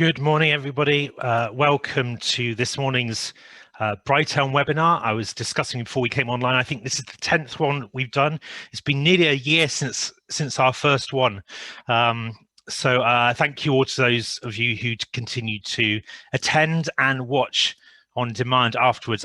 Good morning, everybody. Welcome to this morning's Brighthelm webinar. I was discussing before we came online. I think this is the 10th one we've done. It's been nearly a year since our first one. So thank you all to those of you who continue to attend and watch on demand afterwards.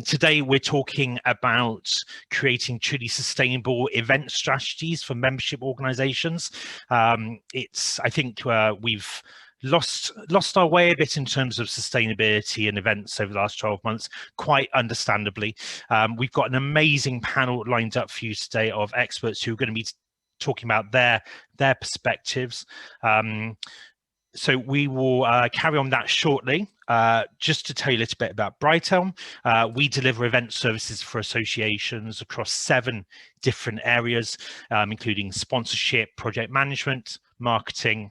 Today we're talking about creating truly sustainable event strategies for membership organizations. I think we've lost our way a bit in terms of sustainability and events over the last 12 months, quite understandably. We've got an amazing panel lined up for you today of experts who are going to be talking about their perspectives. So we will carry on that shortly. Just to tell you a little bit about Brighthelm, we deliver event services for associations across 7 different areas, including sponsorship, project management, marketing,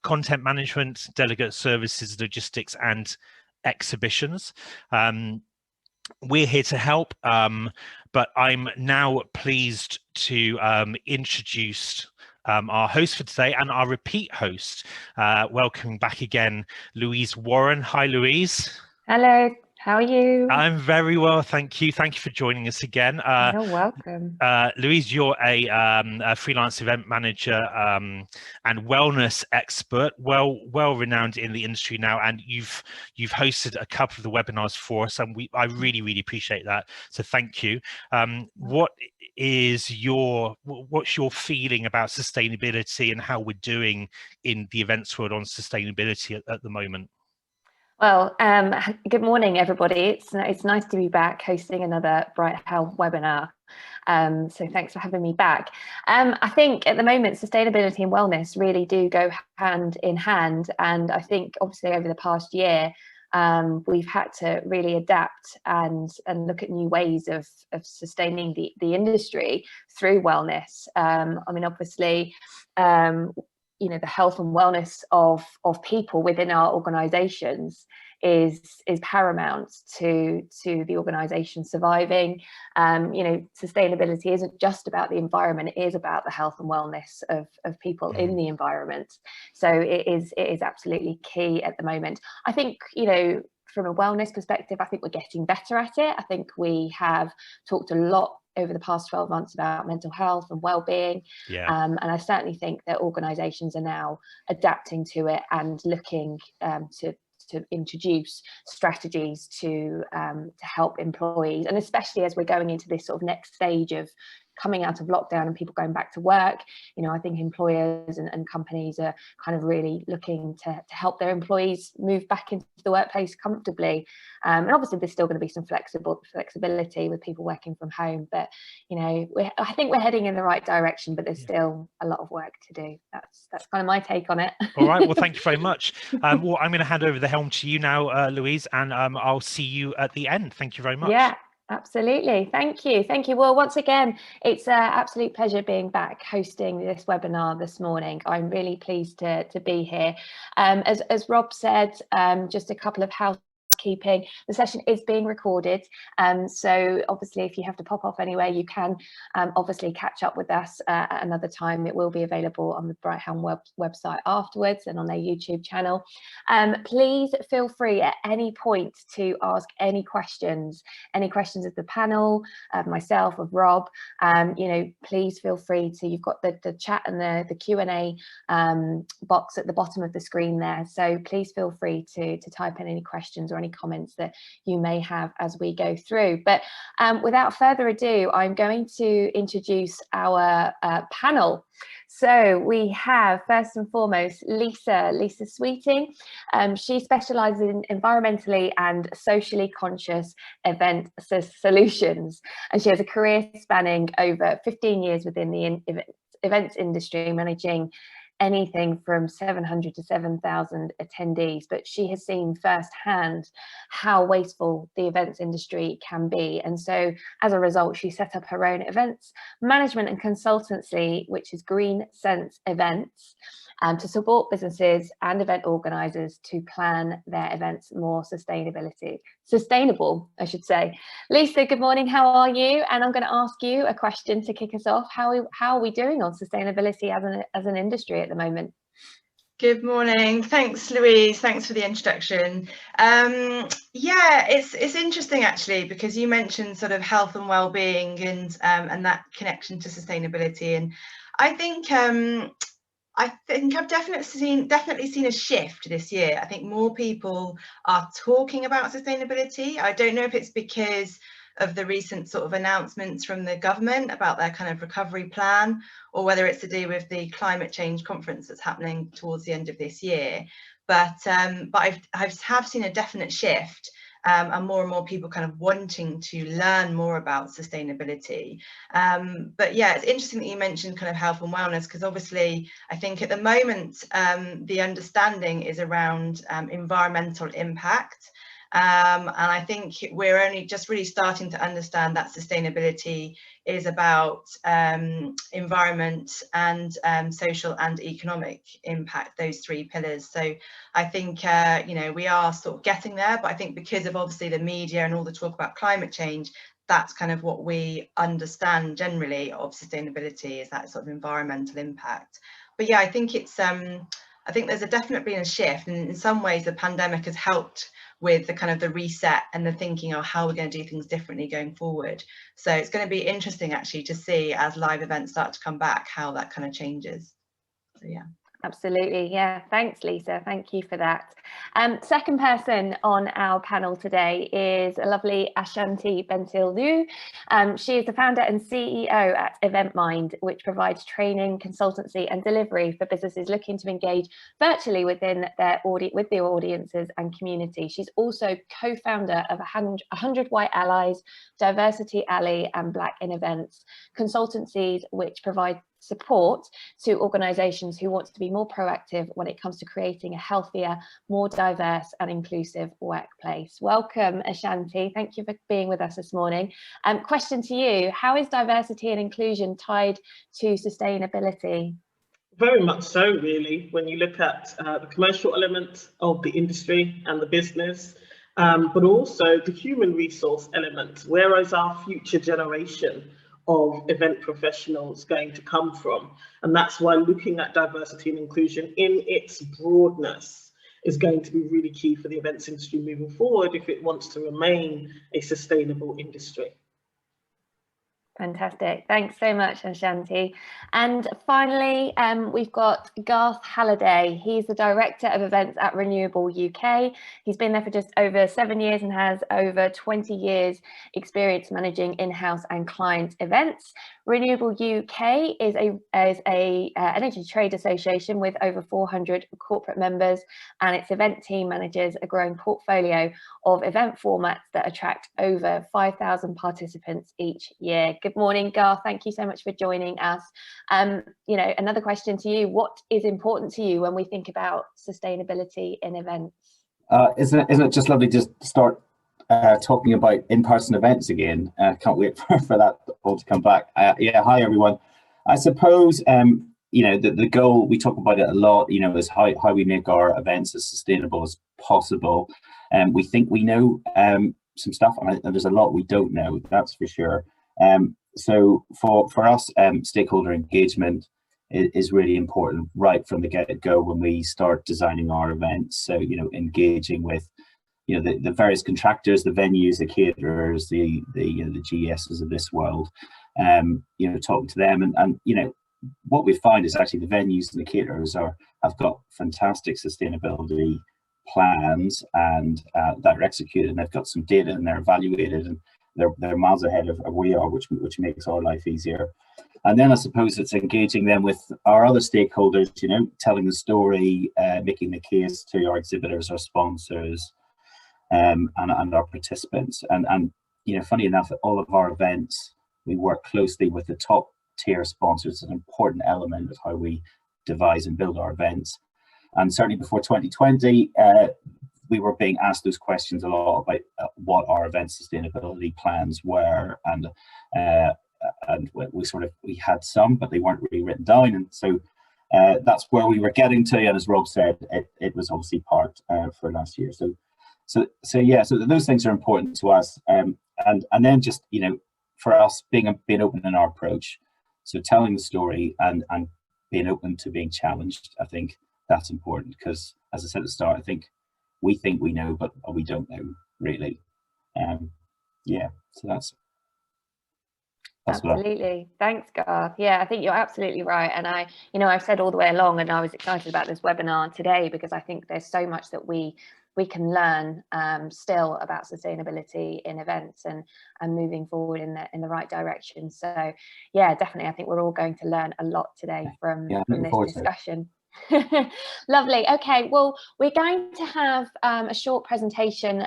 content management, delegate services, logistics, and exhibitions. We're here to help, but I'm now pleased to introduce our host for today and our repeat host. Welcoming back again, Louise Warren. Hi, Louise. Hello, how are you? I'm very well, thank you. Thank you for joining us again. You're welcome. Louise, you're a freelance event manager and wellness expert, well renowned in the industry now, and you've hosted a couple of the webinars for us, and I really appreciate that. So thank you. What's your feeling about sustainability and how we're doing in the events world on sustainability at the moment? Well, good morning, everybody. It's nice to be back hosting another Brighthelm webinar. So thanks for having me back. I think at the moment, sustainability and wellness really do go hand in hand. And I think obviously over the past year, we've had to really adapt and look at new ways of sustaining the industry through wellness. I mean, obviously, the health and wellness of people within our organizations is paramount to the organization surviving. Sustainability isn't just about the environment, it is about the health and wellness of people in the environment. So it is absolutely key at the moment. I think, from a wellness perspective, I think we're getting better at it. I think we have talked a lot over the past 12 months about mental health and well-being. And I certainly think that organizations are now adapting to it and looking to introduce strategies to help employees, and especially as we're going into this sort of next stage of coming out of lockdown and people going back to work. I think employers and companies are kind of really looking to help their employees move back into the workplace comfortably. And obviously there's still going to be some flexibility with people working from home, but I think we're heading in the right direction, but there's still a lot of work to do. That's kind of my take on it. All right, well, thank you very much. Well, I'm going to hand over the helm to you now, Louise, and I'll see you at the end. Thank you very much. Yeah. Absolutely. Thank you. Well, once again, it's an absolute pleasure being back hosting this webinar this morning. I'm really pleased to be here. As Rob said, just a couple of housekeeping. The session is being recorded, so obviously if you have to pop off anywhere, you can obviously catch up with us at another time. It will be available on the Brighthelm website afterwards and on their YouTube channel. Please feel free at any point to ask any questions of the panel, of myself, of Rob. Please feel free to, you've got the chat and the Q&A box at the bottom of the screen there, so please feel free to type in any questions or any comments that you may have as we go through. But without further ado, I'm going to introduce our panel. So we have, first and foremost, Lisa Sweeting. She specialises in environmentally and socially conscious event solutions, and she has a career spanning over 15 years within the events industry, managing anything from 700 to 7,000 attendees, but she has seen firsthand how wasteful the events industry can be. And so as a result, she set up her own events management and consultancy, which is Green Sense Events, to support businesses and event organisers to plan their events more sustainable, I should say. Lisa, good morning, how are you? And I'm going to ask you a question to kick us off. How are we doing on sustainability as an industry at the moment? Good morning. Thanks, Louise. Thanks for the introduction. Yeah, it's interesting actually, because you mentioned sort of health and well-being and that connection to sustainability, and I think I've definitely seen a shift this year. I think more people are talking about sustainability. I don't know if it's because of the recent sort of announcements from the government about their kind of recovery plan, or whether it's to do with the climate change conference that's happening towards the end of this year. But I have seen a definite shift, and more people kind of wanting to learn more about sustainability. But yeah, it's interesting that you mentioned kind of health and wellness, because obviously I think at the moment the understanding is around environmental impact. And I think we're only just really starting to understand that sustainability is about environment and social and economic impact, those three pillars. So I think, you know, we are sort of getting there, but I think because of obviously the media and all the talk about climate change, that's kind of what we understand generally of sustainability, is that sort of environmental impact. But yeah, I think it's, I think there's definitely been a shift, and in some ways the pandemic has helped with the kind of the reset and the thinking of how we're going to do things differently going forward. So it's going to be interesting actually to see, as live events start to come back, how that kind of changes. So yeah. Absolutely. Yeah. Thanks, Lisa. Thank you for that. Second person on our panel today is a lovely Ashanti Bentil-Dhue. She is the founder and CEO at EventMind, which provides training, consultancy and delivery for businesses looking to engage virtually within their with their audiences and community. She's also co-founder of 100 White Allies, Diversity Alley and Black in Events, consultancies which provide support to organisations who want to be more proactive when it comes to creating a healthier, more diverse and inclusive workplace. Welcome, Ashanti. Thank you for being with us this morning. Question to you, how is diversity and inclusion tied to sustainability? Very much so, really, when you look at the commercial element of the industry and the business, but also the human resource element. Where is our future generation of event professionals going to come from? And that's why looking at diversity and inclusion in its broadness is going to be really key for the events industry moving forward if it wants to remain a sustainable industry. Fantastic. Thanks so much, Ashanti. And finally, we've got Garth Halliday. He's the Director of Events at Renewable UK. He's been there for just over 7 years and has over 20 years experience managing in-house and client events. Renewable UK is a energy trade association with over 400 corporate members, and its event team manages a growing portfolio of event formats that attract over 5,000 participants each year. Good morning, Garth. Thank you so much for joining us. You know, another question to you: what is important to you when we think about sustainability in events? Isn't it just lovely to start talking about in-person events again? Can't wait for that all to come back. Yeah, hi everyone. I suppose you know, the goal, we talk about it a lot, you know, is how we make our events as sustainable as possible. We think we know some stuff, and there's a lot we don't know, that's for sure. So for us, stakeholder engagement is really important right from the get-go when we start designing our events. So, you know, engaging with, you know, the various contractors, the venues, the caterers, the GSs of this world, you know, talking to them, and you know, what we find is actually the venues and the caterers have got fantastic sustainability plans, and that are executed, and they've got some data and they're evaluated, and they're miles ahead of where we are, which makes our life easier. And then I suppose it's engaging them with our other stakeholders, you know, telling the story, making the case to our exhibitors, our sponsors, and our participants. And you know, funny enough, at all of our events, we work closely with the top tier sponsors. It's an important element of how we devise and build our events. And certainly before 2020, we were being asked those questions a lot about what our event sustainability plans were, and we had some, but they weren't really written down, and so that's where we were getting to. And as Rob said, it was obviously part for last year. So yeah, so those things are important to us, and then just, you know, for us being open in our approach, so telling the story and being open to being challenged, I think that's important, because as I said at the start, I think we know, but we don't know really. Yeah, so that's absolutely. Thanks, Garth. Yeah, I think you're absolutely right. And I've said all the way along, and I was excited about this webinar today because I think there's so much that we can learn still about sustainability in events and moving forward in the right direction. So yeah, definitely, I think we're all going to learn a lot today from this discussion. Lovely. Okay, well, we're going to have a short presentation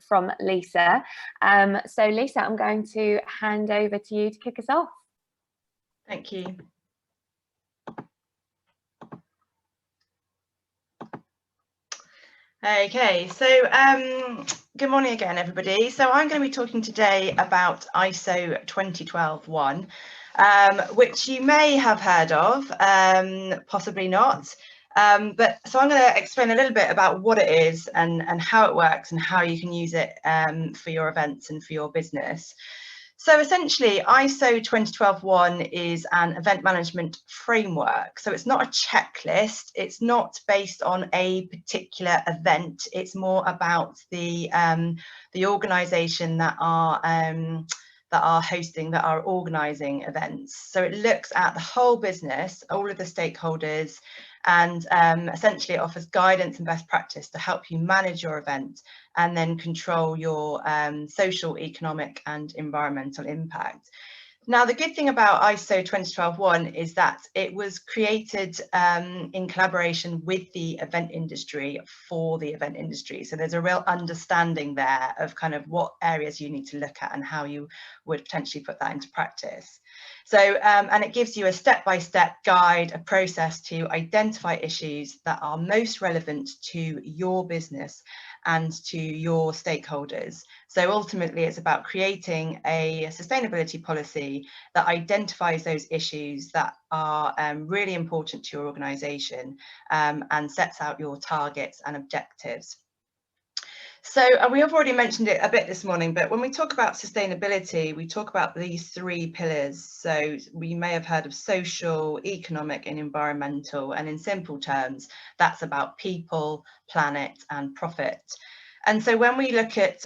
from Lisa. So Lisa, I'm going to hand over to you to kick us off. Thank you. Okay, so good morning again, everybody. So I'm going to be talking today about ISO 2012-1, which you may have heard of, possibly not. But so I'm going to explain a little bit about what it is and how it works and how you can use it for your events and for your business. So essentially, ISO 2012-1 is an event management framework. So it's not a checklist. It's not based on a particular event. It's more about the organisation that are hosting, that are organising events. So it looks at the whole business, all of the stakeholders, and essentially it offers guidance and best practice to help you manage your event and then control your social, economic and environmental impact. Now, the good thing about ISO 2012-1 is that it was created in collaboration with the event industry for the event industry. So there's a real understanding there of kind of what areas you need to look at and how you would potentially put that into practice. So, and it gives you a step-by-step guide, a process to identify issues that are most relevant to your business and to your stakeholders. So ultimately, it's about creating a sustainability policy that identifies those issues that are really important to your organisation and sets out your targets and objectives. So we have already mentioned it a bit this morning, but when we talk about sustainability, we talk about these three pillars. So we may have heard of social, economic and environmental, and in simple terms, that's about people, planet and profit. And so when we look at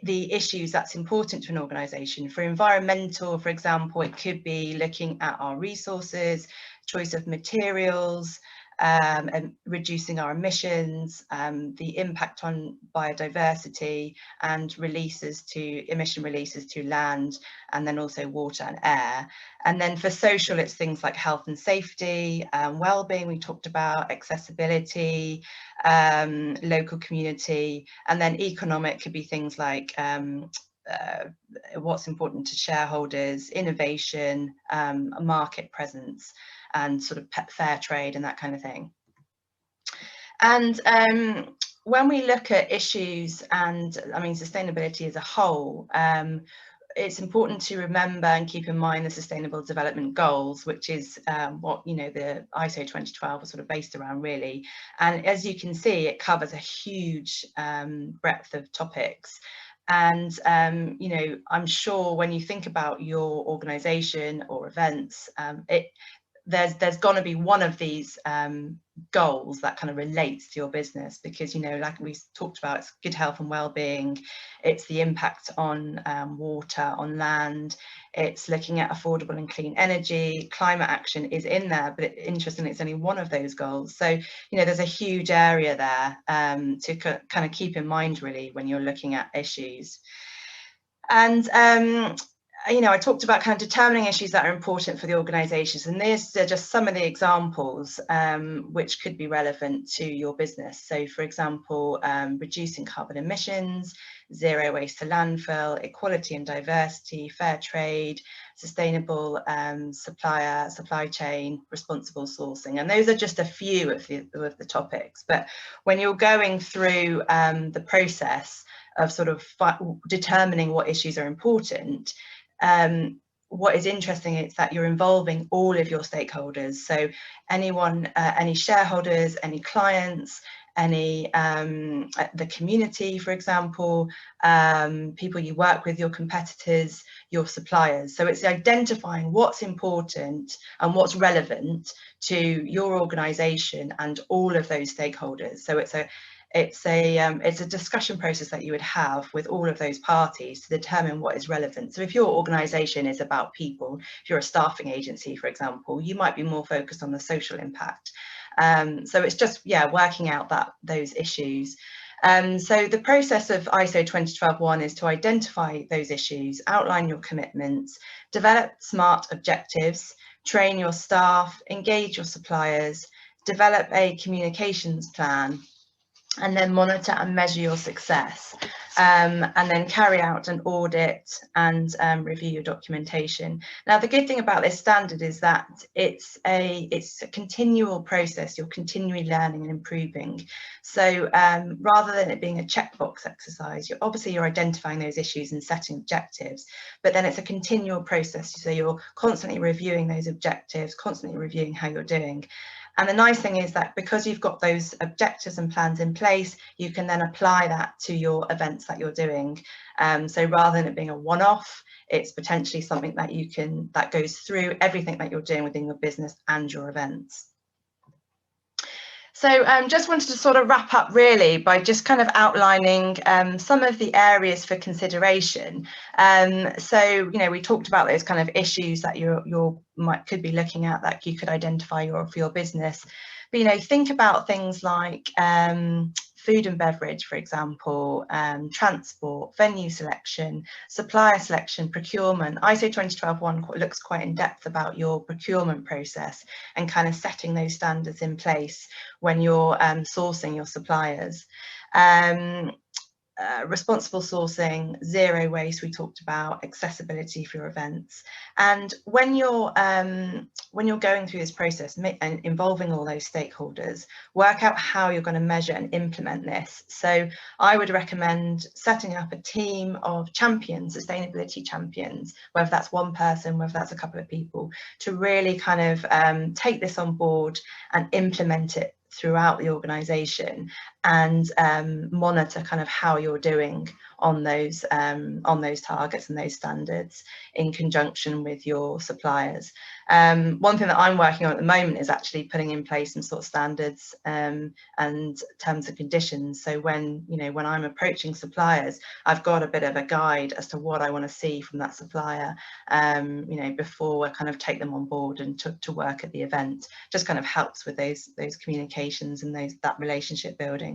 the issues that's important to an organisation, for environmental, for example, it could be looking at our resources, choice of materials, and reducing our emissions, the impact on biodiversity and emission releases to land, and then also water and air. And then for social, it's things like health and safety, well-being, we talked about, accessibility, local community, and then economic could be things like what's important to shareholders, innovation, market presence, and sort of fair trade and that kind of thing. And when we look at issues and sustainability as a whole, it's important to remember and keep in mind the Sustainable Development Goals, which is what the ISO 2012 was sort of based around, really. And as you can see, it covers a huge breadth of topics. And I'm sure when you think about your organisation or events, there's going to be one of these goals that kind of relates to your business, because like we talked about, it's good health and well-being, it's the impact on water, on land, it's looking at affordable and clean energy, climate action is in there, but interestingly it's only one of those goals. So there's a huge area there to kind of keep in mind, really, when you're looking at issues. And I talked about kind of determining issues that are important for the organisations, and these are just some of the examples which could be relevant to your business. So, for example, reducing carbon emissions, zero waste to landfill, equality and diversity, fair trade, sustainable supply chain, responsible sourcing. And those are just a few of the topics. But when you're going through the process of sort of determining what issues are important, what is interesting is that you're involving all of your stakeholders. So anyone, any shareholders, any clients, any the community, for example, people you work with, your competitors, your suppliers. So it's identifying what's important and what's relevant to your organization and all of those stakeholders. So it's a discussion process that you would have with all of those parties to determine what is relevant. So if your organization is about people, if you're a staffing agency, for example, you might be more focused on the social impact. So it's just, yeah, working out those issues. So the process of ISO 2012-1 is to identify those issues, outline your commitments, develop smart objectives, train your staff, engage your suppliers, develop a communications plan, and then monitor and measure your success, and then carry out an audit and review your documentation. Now, the good thing about this standard is that it's a continual process. You're continually learning and improving. So rather than it being a checkbox exercise, you're identifying those issues and setting objectives, but then it's a continual process. So you're constantly reviewing those objectives, constantly reviewing how you're doing. And the nice thing is that because you've got those objectives and plans in place, you can then apply that to your events that you're doing. So rather than it being a one-off, it's potentially something that goes through everything that you're doing within your business and your events. So just wanted to sort of wrap up really by just kind of outlining some of the areas for consideration. So, we talked about those kind of issues that you could be looking at that you could identify for your business. But, think about things like food and beverage, for example, transport, venue selection, supplier selection, procurement. ISO 2012-1 looks quite in depth about your procurement process and kind of setting those standards in place when you're sourcing your suppliers. Responsible sourcing, zero waste, we talked about, accessibility for your events. And when you're going through this process and involving all those stakeholders, work out how you're going to measure and implement this. So I would recommend setting up a team of champions, sustainability champions, whether that's one person, whether that's a couple of people, to really kind of take this on board and implement it throughout the organization and monitor kind of how you're doing on those targets and those standards in conjunction with your suppliers. One thing that I'm working on at the moment is actually putting in place some sort of standards and terms and conditions. So when I'm approaching suppliers, I've got a bit of a guide as to what I want to see from that supplier, before I kind of take them on board and to work at the event. Just kind of helps with those communications and that relationship building.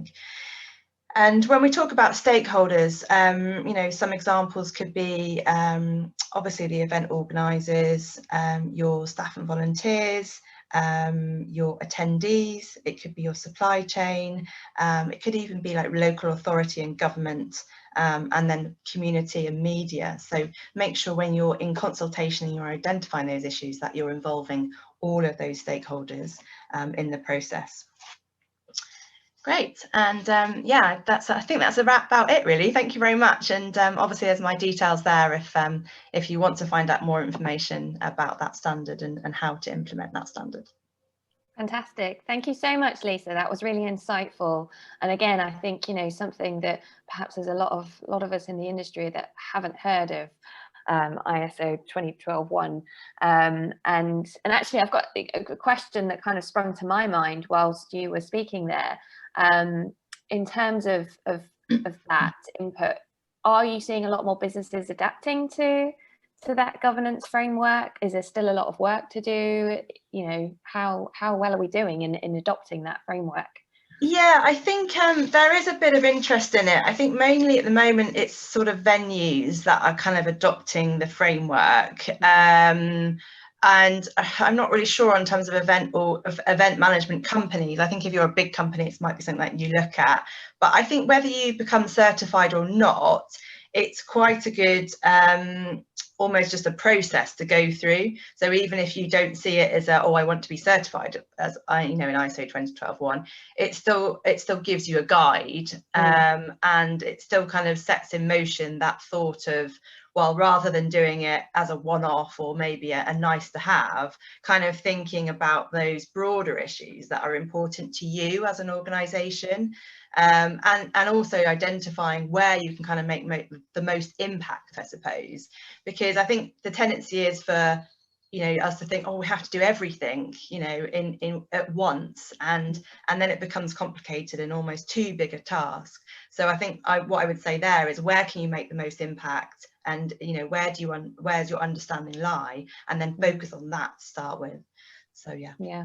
And when we talk about stakeholders, some examples could be obviously the event organisers, your staff and volunteers, your attendees. It could be your supply chain. It could even be like local authority and government, and then community and media. So make sure when you're in consultation and you're identifying those issues that you're involving all of those stakeholders in the process. Great, and yeah, I think that's about it really. Thank you very much, and obviously there's my details there if you want to find out more information about that standard and how to implement that standard. Fantastic. Thank you so much, Lisa. That was really insightful. And again, I think, something that perhaps there's a lot of us in the industry that haven't heard of ISO 2012-1. And actually, I've got a question that kind of sprung to my mind whilst you were speaking there. In terms of that input, are you seeing a lot more businesses adapting to that governance framework? Is there still a lot of work to do? How well are we doing in adopting that framework? Yeah, I think there is a bit of interest in it. I think mainly at the moment it's sort of venues that are kind of adopting the framework. And I'm not really sure in terms of event management companies. I think if you're a big company, it might be something that you look at. But I think whether you become certified or not, it's quite a good, almost just a process to go through. So even if you don't see it as I want to be certified as in ISO 2012-1, it still gives you a guide, and it still kind of sets in motion that thought of, well, rather than doing it as a one-off or maybe a nice to have, kind of thinking about those broader issues that are important to you as an organisation, and also identifying where you can kind of make the most impact, I suppose, because I think the tendency is for us to think, oh, we have to do everything, in at once, and then it becomes complicated and almost too big a task. So I think what I would say there is, where can you make the most impact, and where's your understanding lie, and then focus on that to start with. So yeah,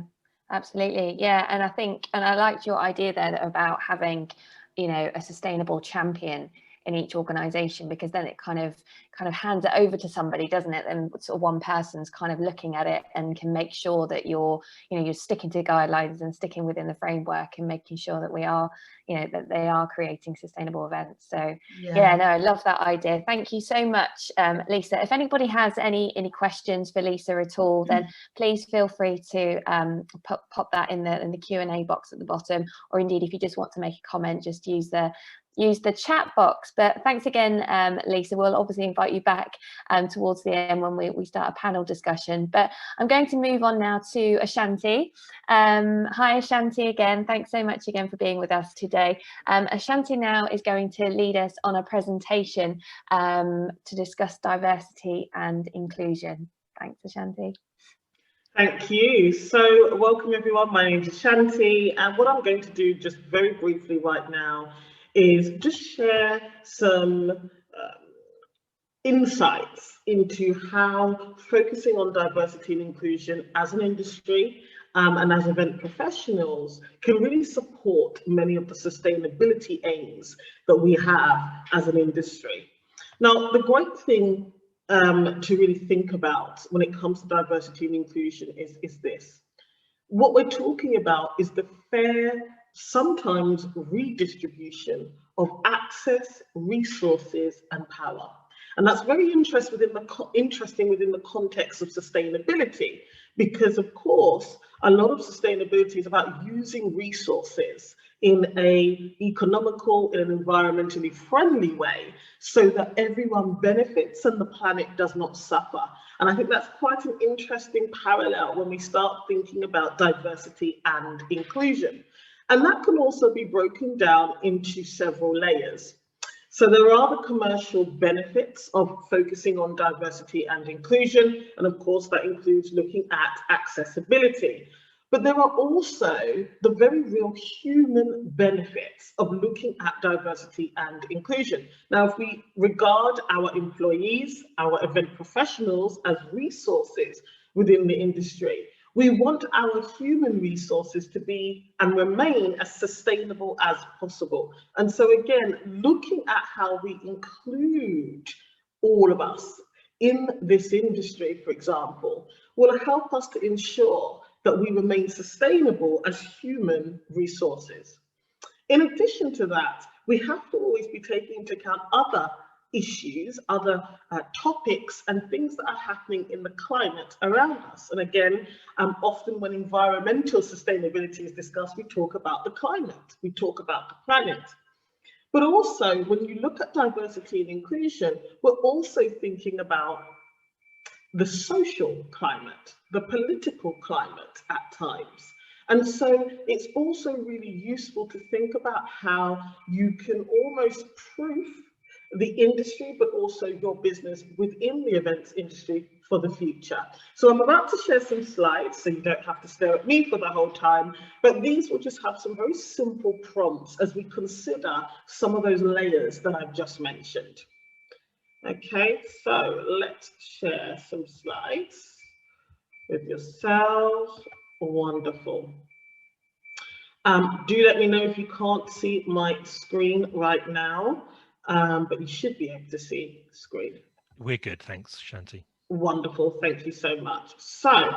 absolutely. And I think, and I liked your idea there about having a sustainable champion in each organization, because then it kind of hands it over to somebody, doesn't it? And sort of one person's kind of looking at it and can make sure that you're sticking to guidelines and sticking within the framework, and making sure that we are, that they are creating sustainable events. So I love that idea. Thank you so much, Lisa. If anybody has any questions for Lisa at all, then please feel free to pop that in the Q&A box at the bottom, or indeed if you just want to make a comment, just use the chat box. But thanks again, Lisa. We'll obviously invite you back towards the end when we start a panel discussion. But I'm going to move on now to Ashanti. Hi, Ashanti, again. Thanks so much again for being with us today. Ashanti now is going to lead us on a presentation to discuss diversity and inclusion. Thanks, Ashanti. Thank you. So welcome everyone. My name is Ashanti, and what I'm going to do just very briefly right now is just share some insights into how focusing on diversity and inclusion as an industry and as event professionals can really support many of the sustainability aims that we have as an industry. Now, the great thing to really think about when it comes to diversity and inclusion is this. What we're talking about is the fair, sometimes redistribution of access, resources and power. And that's very interesting within the context of sustainability, because of course a lot of sustainability is about using resources in an economical, in an environmentally friendly way, so that everyone benefits and the planet does not suffer. And I think that's quite an interesting parallel when we start thinking about diversity and inclusion. And that can also be broken down into several layers. So there are the commercial benefits of focusing on diversity and inclusion. And of course, that includes looking at accessibility. But there are also the very real human benefits of looking at diversity and inclusion. Now, if we regard our employees, our event professionals as resources within the industry, we want our human resources to be and remain as sustainable as possible. And so again, looking at how we include all of us in this industry, for example, will help us to ensure that we remain sustainable as human resources. In addition to that, we have to always be taking into account other issues, other topics and things that are happening in the climate around us. And again, often when environmental sustainability is discussed, we talk about the climate, we talk about the planet. But also, when you look at diversity and inclusion, we're also thinking about the social climate, the political climate at times. And so it's also really useful to think about how you can almost proof the industry, but also your business within the events industry for the future. So I'm about to share some slides, so you don't have to stare at me for the whole time, but these will just have some very simple prompts as we consider some of those layers that I've just mentioned. Okay, so let's share some slides with yourselves. Wonderful. Do let me know if you can't see my screen right now, but you should be able to see the screen. We're good, thanks, Shanti. Wonderful, thank you so much. So,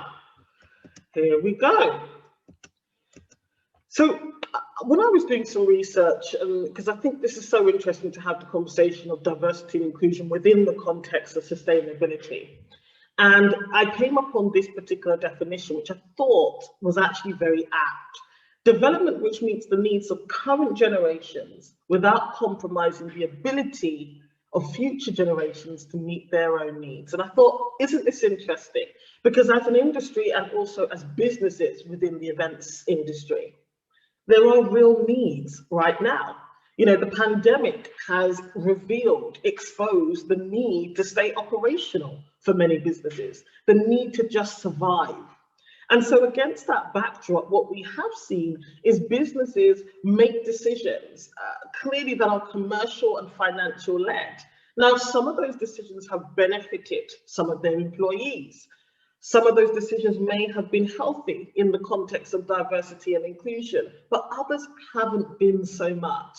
here we go. So, when I was doing some research, because I think this is so interesting to have the conversation of diversity and inclusion within the context of sustainability. And I came upon this particular definition, which I thought was actually very apt. Development which meets the needs of current generations without compromising the ability of future generations to meet their own needs. And I thought, isn't this interesting? Because as an industry and also as businesses within the events industry, there are real needs right now. You know, the pandemic has revealed, exposed the need to stay operational for many businesses, the need to just survive. And so against that backdrop, what we have seen is businesses make decisions clearly that are commercial and financial led. Now, some of those decisions have benefited some of their employees. Some of those decisions may have been healthy in the context of diversity and inclusion, but others haven't been so much,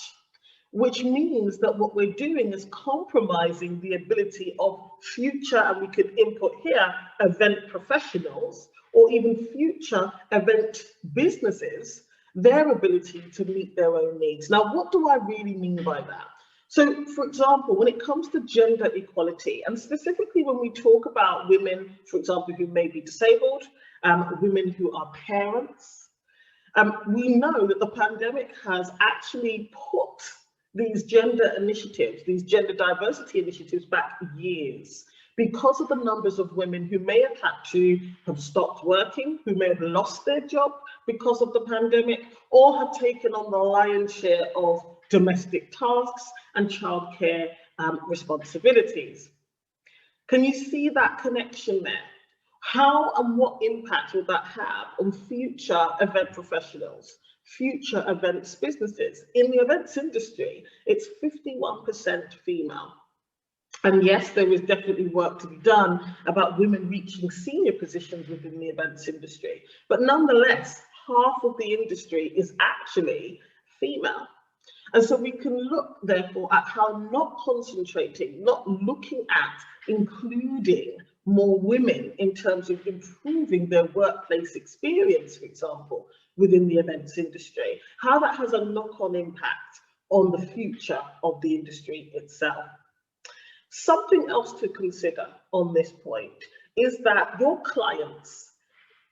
which means that what we're doing is compromising the ability of future, and we could input here, event professionals, or even future event businesses, their ability to meet their own needs. Now, what do I really mean by that? So, for example, when it comes to gender equality, and specifically when we talk about women, for example, who may be disabled, women who are parents, we know that the pandemic has actually put these gender initiatives, these gender diversity initiatives back years, because of the numbers of women who may have had to have stopped working, who may have lost their job because of the pandemic, or have taken on the lion's share of domestic tasks and childcare responsibilities. Can you see that connection there? How and what impact will that have on future event professionals, future events businesses? In the events industry, it's 51% female. And yes, there is definitely work to be done about women reaching senior positions within the events industry. But nonetheless, half of the industry is actually female. And so we can look, therefore, at how not concentrating, not looking at including more women in terms of improving their workplace experience, for example, within the events industry, how that has a knock-on impact on the future of the industry itself. Something else to consider on this point is that your clients,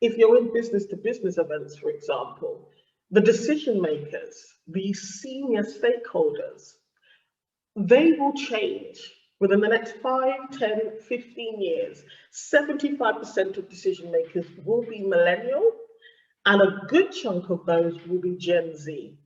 if you're in business-to-business events, for example, the decision makers, the senior stakeholders, they will change within the next 5, 10, 15 years. 75% of decision makers will be millennial, and a good chunk of those will be Gen Z.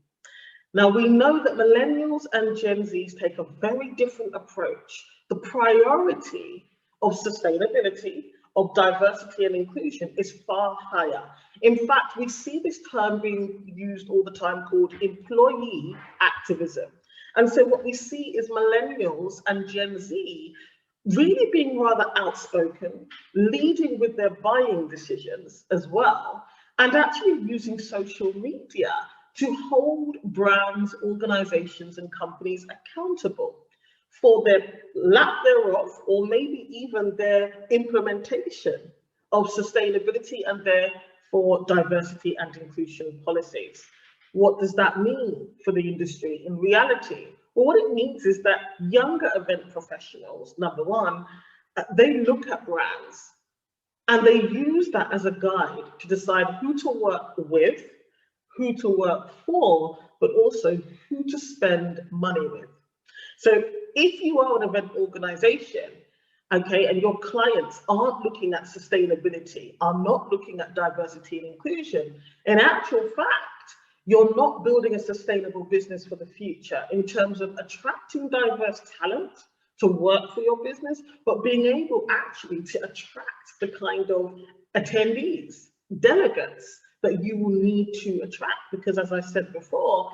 Now, we know that millennials and Gen Zs take a very different approach. The priority of sustainability, of diversity and inclusion is far higher. In fact, we see this term being used all the time called employee activism. And so what we see is millennials and Gen Z really being rather outspoken, leading with their buying decisions as well, and actually using social media to hold brands, organizations, and companies accountable for their lack thereof, or maybe even their implementation of sustainability and therefore diversity and inclusion policies. What does that mean for the industry in reality? Well, what it means is that younger event professionals, number one, they look at brands and they use that as a guide to decide who to work with, who to work for, but also who to spend money with. So if you are an event organization, okay, and your clients aren't looking at sustainability, are not looking at diversity and inclusion, in actual fact, you're not building a sustainable business for the future in terms of attracting diverse talent to work for your business, but being able actually to attract the kind of attendees, delegates that you will need to attract, because as I said before,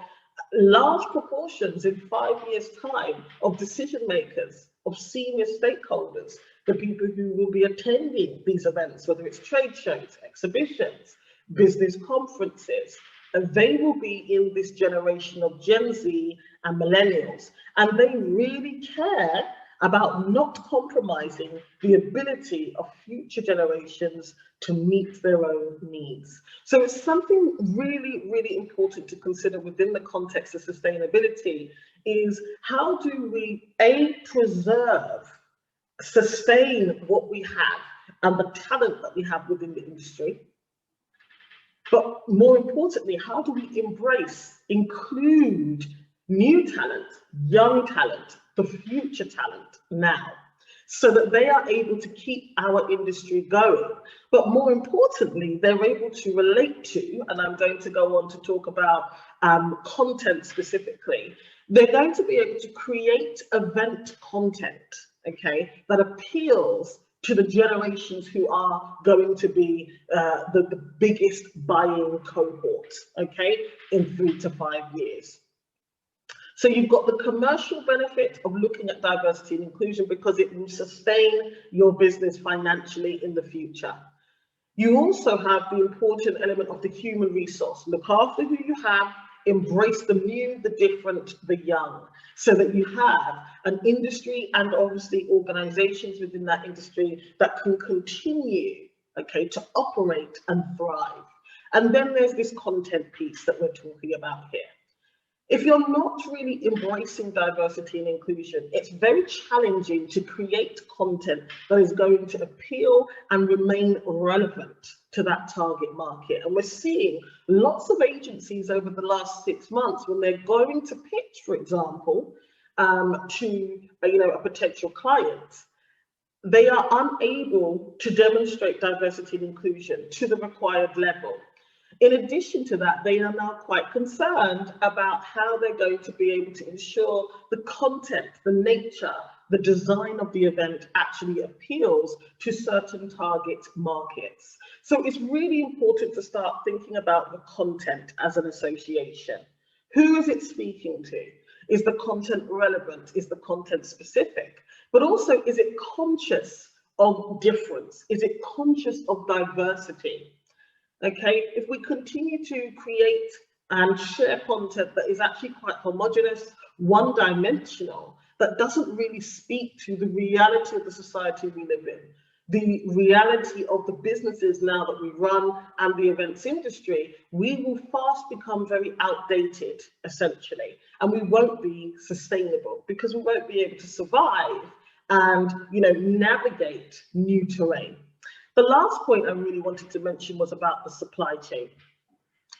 large proportions in 5 years' time of decision makers, of senior stakeholders, the people who will be attending these events, whether it's trade shows, exhibitions, business conferences, and they will be in this generation of Gen Z and millennials, and they really care about not compromising the ability of future generations to meet their own needs. So it's something really, really important to consider within the context of sustainability is how do we, A, preserve, sustain what we have and the talent that we have within the industry, but more importantly, how do we embrace, include new talent, young talent, the future talent now, so that they are able to keep our industry going. But more importantly, they're able to relate to, and I'm going to go on to talk about content specifically, they're going to be able to create event content, okay, that appeals to the generations who are going to be the biggest buying cohort, okay, in 3 to 5 years. So you've got the commercial benefit of looking at diversity and inclusion because it will sustain your business financially in the future. You also have the important element of the human resource. Look after who you have, embrace the new, the different, the young, so that you have an industry and obviously organizations within that industry that can continue, okay, to operate and thrive. And then there's this content piece that we're talking about here. If you're not really embracing diversity and inclusion, it's very challenging to create content that is going to appeal and remain relevant to that target market. And we're seeing lots of agencies over the last 6 months, when they're going to pitch, for example, to a potential client, they are unable to demonstrate diversity and inclusion to the required level. In addition to that, they are now quite concerned about how they're going to be able to ensure the content, the nature, the design of the event actually appeals to certain target markets. So it's really important to start thinking about the content as an association. Who is it speaking to? Is the content relevant? Is the content specific? But also, is it conscious of difference? Is it conscious of diversity? Okay, if we continue to create and share content that is actually quite homogenous, one-dimensional, that doesn't really speak to the reality of the society we live in, the reality of the businesses now that we run and the events industry, we will fast become very outdated, essentially, and we won't be sustainable because we won't be able to survive and, navigate new terrain. The last point I really wanted to mention was about the supply chain.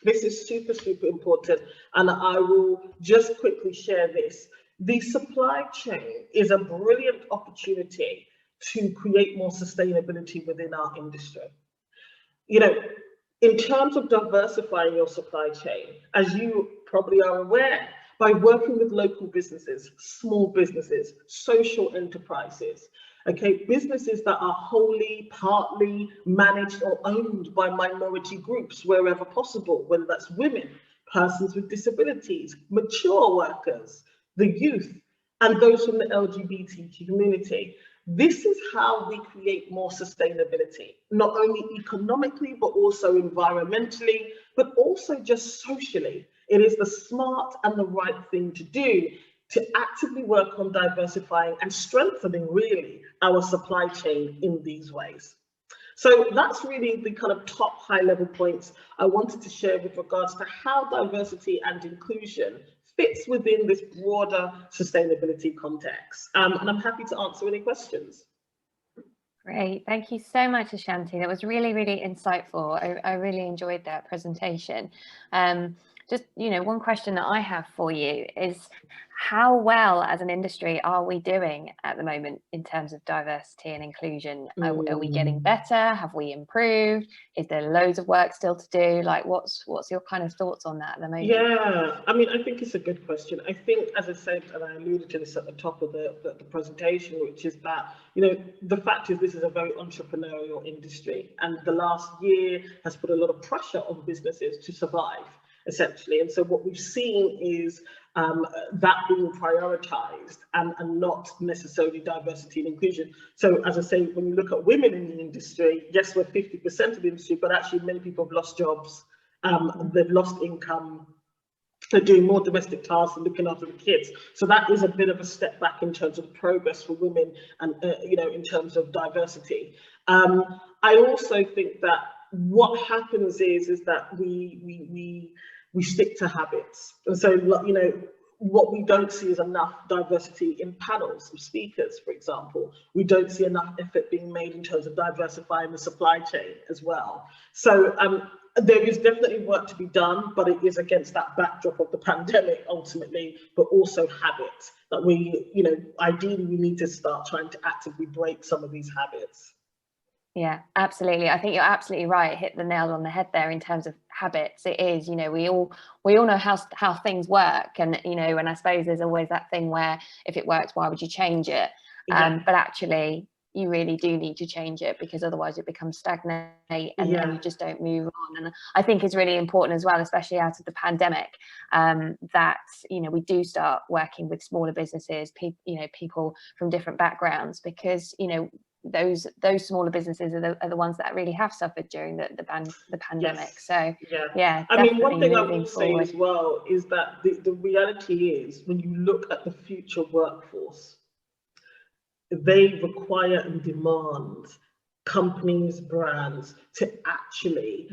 This is super, super important, and I will just quickly share this. The supply chain is a brilliant opportunity to create more sustainability within our industry. In terms of diversifying your supply chain, as you probably are aware, by working with local businesses, small businesses, social enterprises, okay, businesses that are wholly, partly managed or owned by minority groups wherever possible, whether that's women, persons with disabilities, mature workers, the youth, and those from the LGBT community. This is how we create more sustainability, not only economically, but also environmentally, but also just socially. It is the smart and the right thing to do to actively work on diversifying and strengthening, really, our supply chain in these ways. So that's really the kind of top high-level points I wanted to share with regards to how diversity and inclusion fits within this broader sustainability context. And I'm happy to answer any questions. Great, thank you so much, Ashanti. That was really, really insightful. I really enjoyed that presentation. Just, one question that I have for you is, how well as an industry are we doing at the moment in terms of diversity and inclusion? Are we getting better? Have we improved? Is there loads of work still to do? Like, what's your kind of thoughts on that at the moment? Yeah, I mean, I think it's a good question. I think, as I said, and I alluded to this at the top of the presentation, which is that, the fact is this is a very entrepreneurial industry, and the last year has put a lot of pressure on businesses to survive, essentially. And so what we've seen is that being prioritized and not necessarily diversity and inclusion. So as I say, when you look at women in the industry, yes, we're 50% of the industry, but actually many people have lost jobs, they've lost income, they're doing more domestic tasks and looking after the kids. So that is a bit of a step back in terms of progress for women and, in terms of diversity. I also think that what happens is that we stick to habits. And so, what we don't see is enough diversity in panels of speakers, for example. We don't see enough effort being made in terms of diversifying the supply chain as well. So there is definitely work to be done, but it is against that backdrop of the pandemic ultimately, but also habits that we, ideally we need to start trying to actively break some of these habits. Yeah, absolutely. I think you're absolutely right. Hit the nail on the head there in terms of habits. It is, we all know how things work, and and I suppose there's always that thing where if it works, why would you change it? But actually, you really do need to change it, because otherwise it becomes stagnate and you just don't move on. And I think it's really important as well, especially out of the pandemic, that we do start working with smaller businesses, people from different backgrounds, because those smaller businesses are the ones that really have suffered during the pandemic. Yes. So yeah, I mean, one thing I will say as well is that the reality is, when you look at the future workforce, they require and demand companies, brands to actually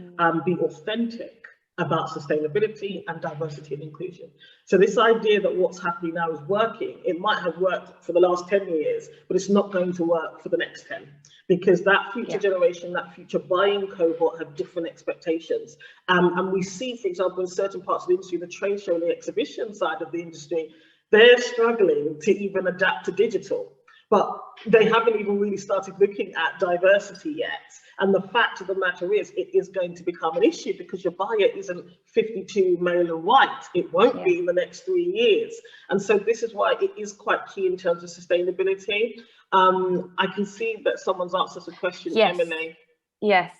be authentic about sustainability and diversity and inclusion. So this idea that what's happening now is working, it might have worked for the last 10 years, but it's not going to work for the next 10, because that future generation, that future buying cohort have different expectations. And we see, for example, in certain parts of the industry, the trade show and the exhibition side of the industry, they're struggling to even adapt to digital. But they haven't even really started looking at diversity yet. And the fact of the matter is, it is going to become an issue, because your buyer isn't 52 male and white. It won't be in the next 3 years. And so this is why it is quite key in terms of sustainability. I can see that someone's asked us a question, Emily. Yes.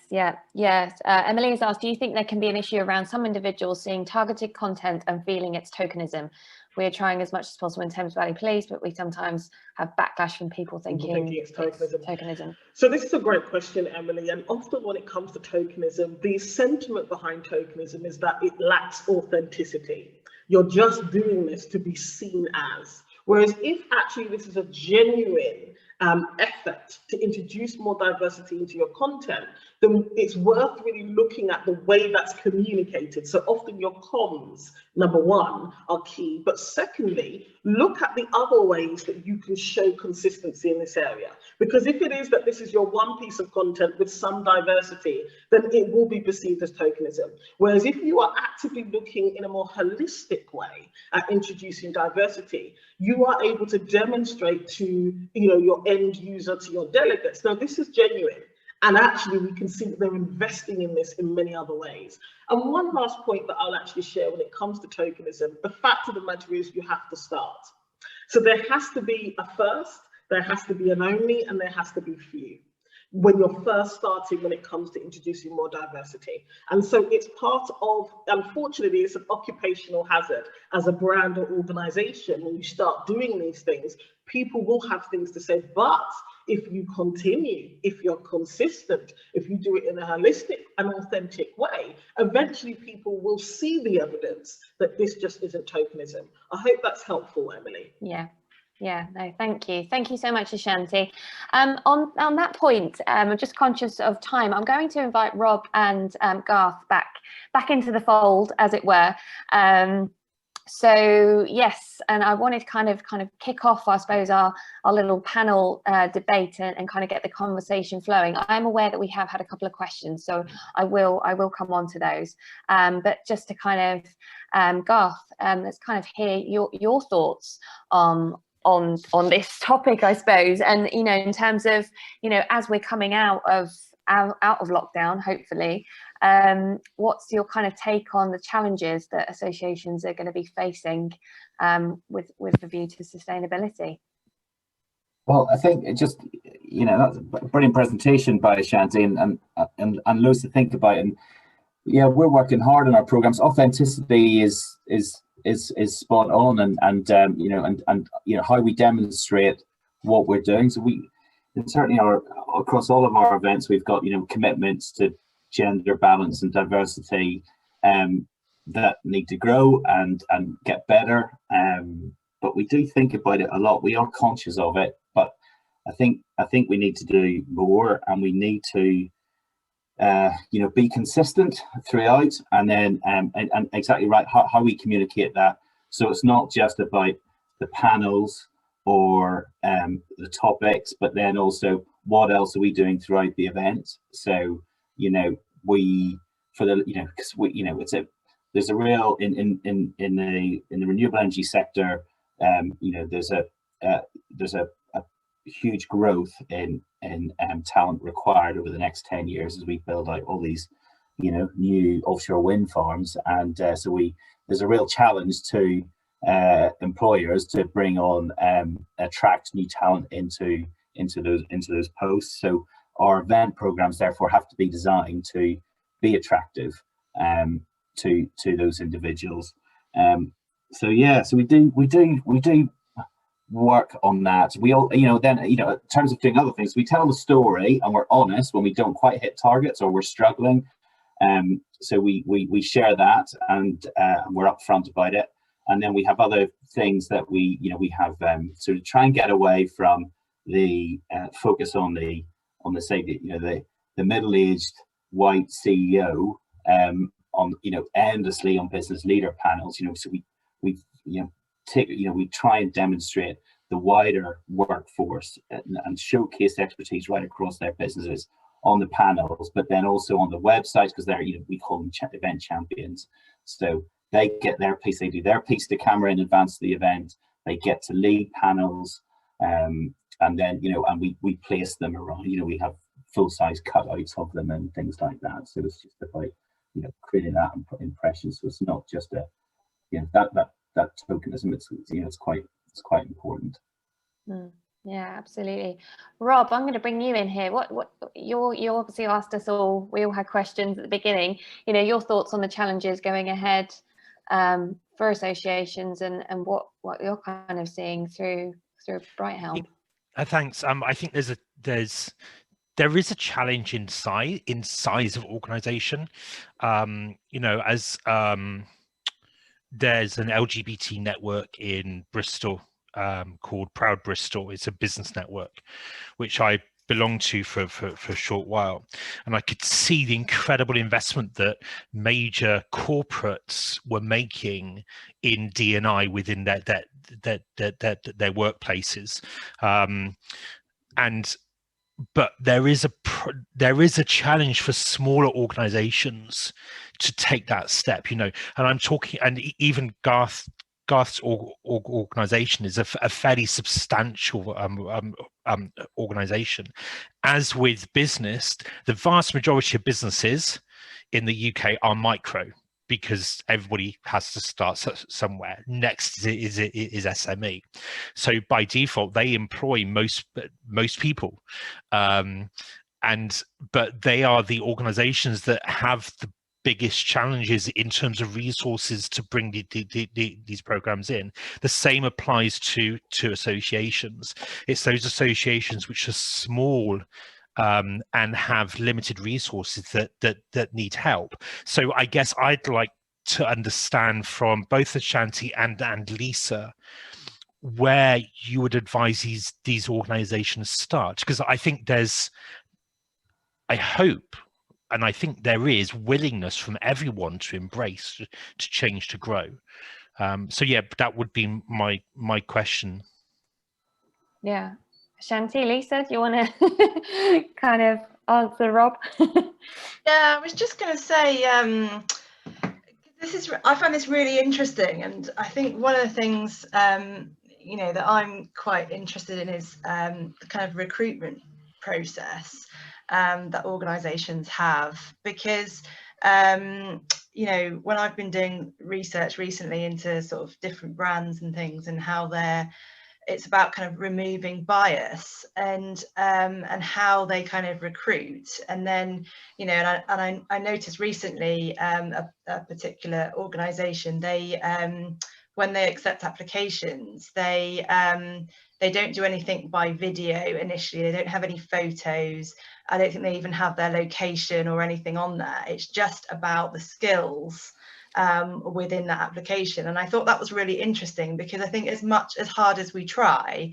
Emily has asked, do you think there can be an issue around some individuals seeing targeted content and feeling it's tokenism? We are trying as much as possible in Thames Valley Police, but we sometimes have backlash from people thinking it's tokenism. So this is a great question, Emily. And often when it comes to tokenism, the sentiment behind tokenism is that it lacks authenticity. You're just doing this to be seen as. Whereas if actually this is a genuine effort to introduce more diversity into your content, then it's worth really looking at the way that's communicated. So often your comms, number one, are key. But secondly, look at the other ways that you can show consistency in this area. Because if it is that this is your one piece of content with some diversity, then it will be perceived as tokenism. Whereas if you are actively looking in a more holistic way at introducing diversity, you are able to demonstrate to your end user, to your delegates, now this is genuine. And actually, we can see that they're investing in this in many other ways. And one last point that I'll actually share when it comes to tokenism, the fact of the matter is you have to start. So there has to be a first, there has to be an only, and there has to be few when you're first starting when it comes to introducing more diversity. And so it's part of, unfortunately, it's an occupational hazard as a brand or organization. When you start doing these things, people will have things to say, but if you continue, if you're consistent, if you do it in a holistic and authentic way, eventually people will see the evidence that this just isn't tokenism. I hope that's helpful, Emily. Yeah, no, thank you. Thank you so much, Ashanti. On that point, I'm just conscious of time. I'm going to invite Rob and Garth back into the fold, as it were. So yes, and I wanted to kind of kick off, I suppose, our little panel debate and kind of get the conversation flowing. I'm aware that we have had a couple of questions, so I will come on to those. But just to kind of Garth, let's kind of hear your thoughts on this topic, I suppose, and in terms of as we're coming out of lockdown, hopefully, what's your kind of take on the challenges that associations are going to be facing with the view to sustainability? Well, I think it just that's a brilliant presentation by Ashanti and loads to think about. And yeah, we're working hard on our programs. Authenticity is spot on, and how we demonstrate what we're doing. So we certainly are across all of our events. We've got commitments to gender balance and diversity that need to grow and get better. But we do think about it a lot. We are conscious of it, but I think we need to do more, and we need to be consistent throughout, and then and exactly right, how we communicate that. So it's not just about the panels or the topics, but then also what else are we doing throughout the event. So we, for the, because there's a real in the renewable energy sector, there's a huge growth in talent required over the next 10 years as we build out all these new offshore wind farms, and so there's a real challenge to employers to bring on attract new talent into those posts. So our event programs therefore have to be designed to be attractive to those individuals. So we do work on that. We all, then, in terms of doing other things, we tell the story and we're honest when we don't quite hit targets or we're struggling. So we share that, and we're upfront about it. And then we have other things that we have sort of try and get away from the focus on the middle-aged white CEO on endlessly on business leader panels. So we try and demonstrate the wider workforce and showcase expertise right across their businesses on the panels, but then also on the website, because they're we call them event champions. So they get their piece, they do their piece to camera in advance of the event, they get to lead panels, and then and we place them around. We have full-size cutouts of them and things like that. So it's just about creating that impression. So it's not just a that tokenism. It's quite important. Yeah, absolutely. Rob, I'm going to bring you in here. What you obviously asked us all. We all had questions at the beginning. Your thoughts on the challenges going ahead for associations, and what you're kind of seeing through Bright Helm. Thanks. I think there is a challenge in size of organization. As there's an LGBT network in Bristol called Proud Bristol. It's a business network which I belonged to for a short while, and I could see the incredible investment that major corporates were making in D&I within their workplaces, but there is a challenge for smaller organizations to take that step, and I'm talking, and even Garth's organization is a fairly substantial organization. As with business, the vast majority of businesses in the UK are micro, because everybody has to start somewhere. Next is SME. So by default, they employ most people, but they are the organizations that have the biggest challenges in terms of resources to bring these programs in. The same applies to associations. It's those associations which are small and have limited resources that need help. So I guess I'd like to understand from both Ashanti and Lisa where you would advise these organizations start, because I think I hope, and I think there is willingness from everyone to embrace, to change, to grow. So yeah, that would be my question. Yeah. Ashanti, Lisa, do you want to kind of answer Rob? Yeah, I was just going to say, I find this really interesting, and I think one of the things that I'm quite interested in is the kind of recruitment process that organisations have, because when I've been doing research recently into sort of different brands and things, and how it's about kind of removing bias and how they kind of recruit. And then I noticed recently a particular organisation, they when they accept applications, they don't do anything by video initially. They don't have any photos. I don't think they even have their location or anything on there. It's just about the skills within that application. And I thought that was really interesting, because I think as hard as we try,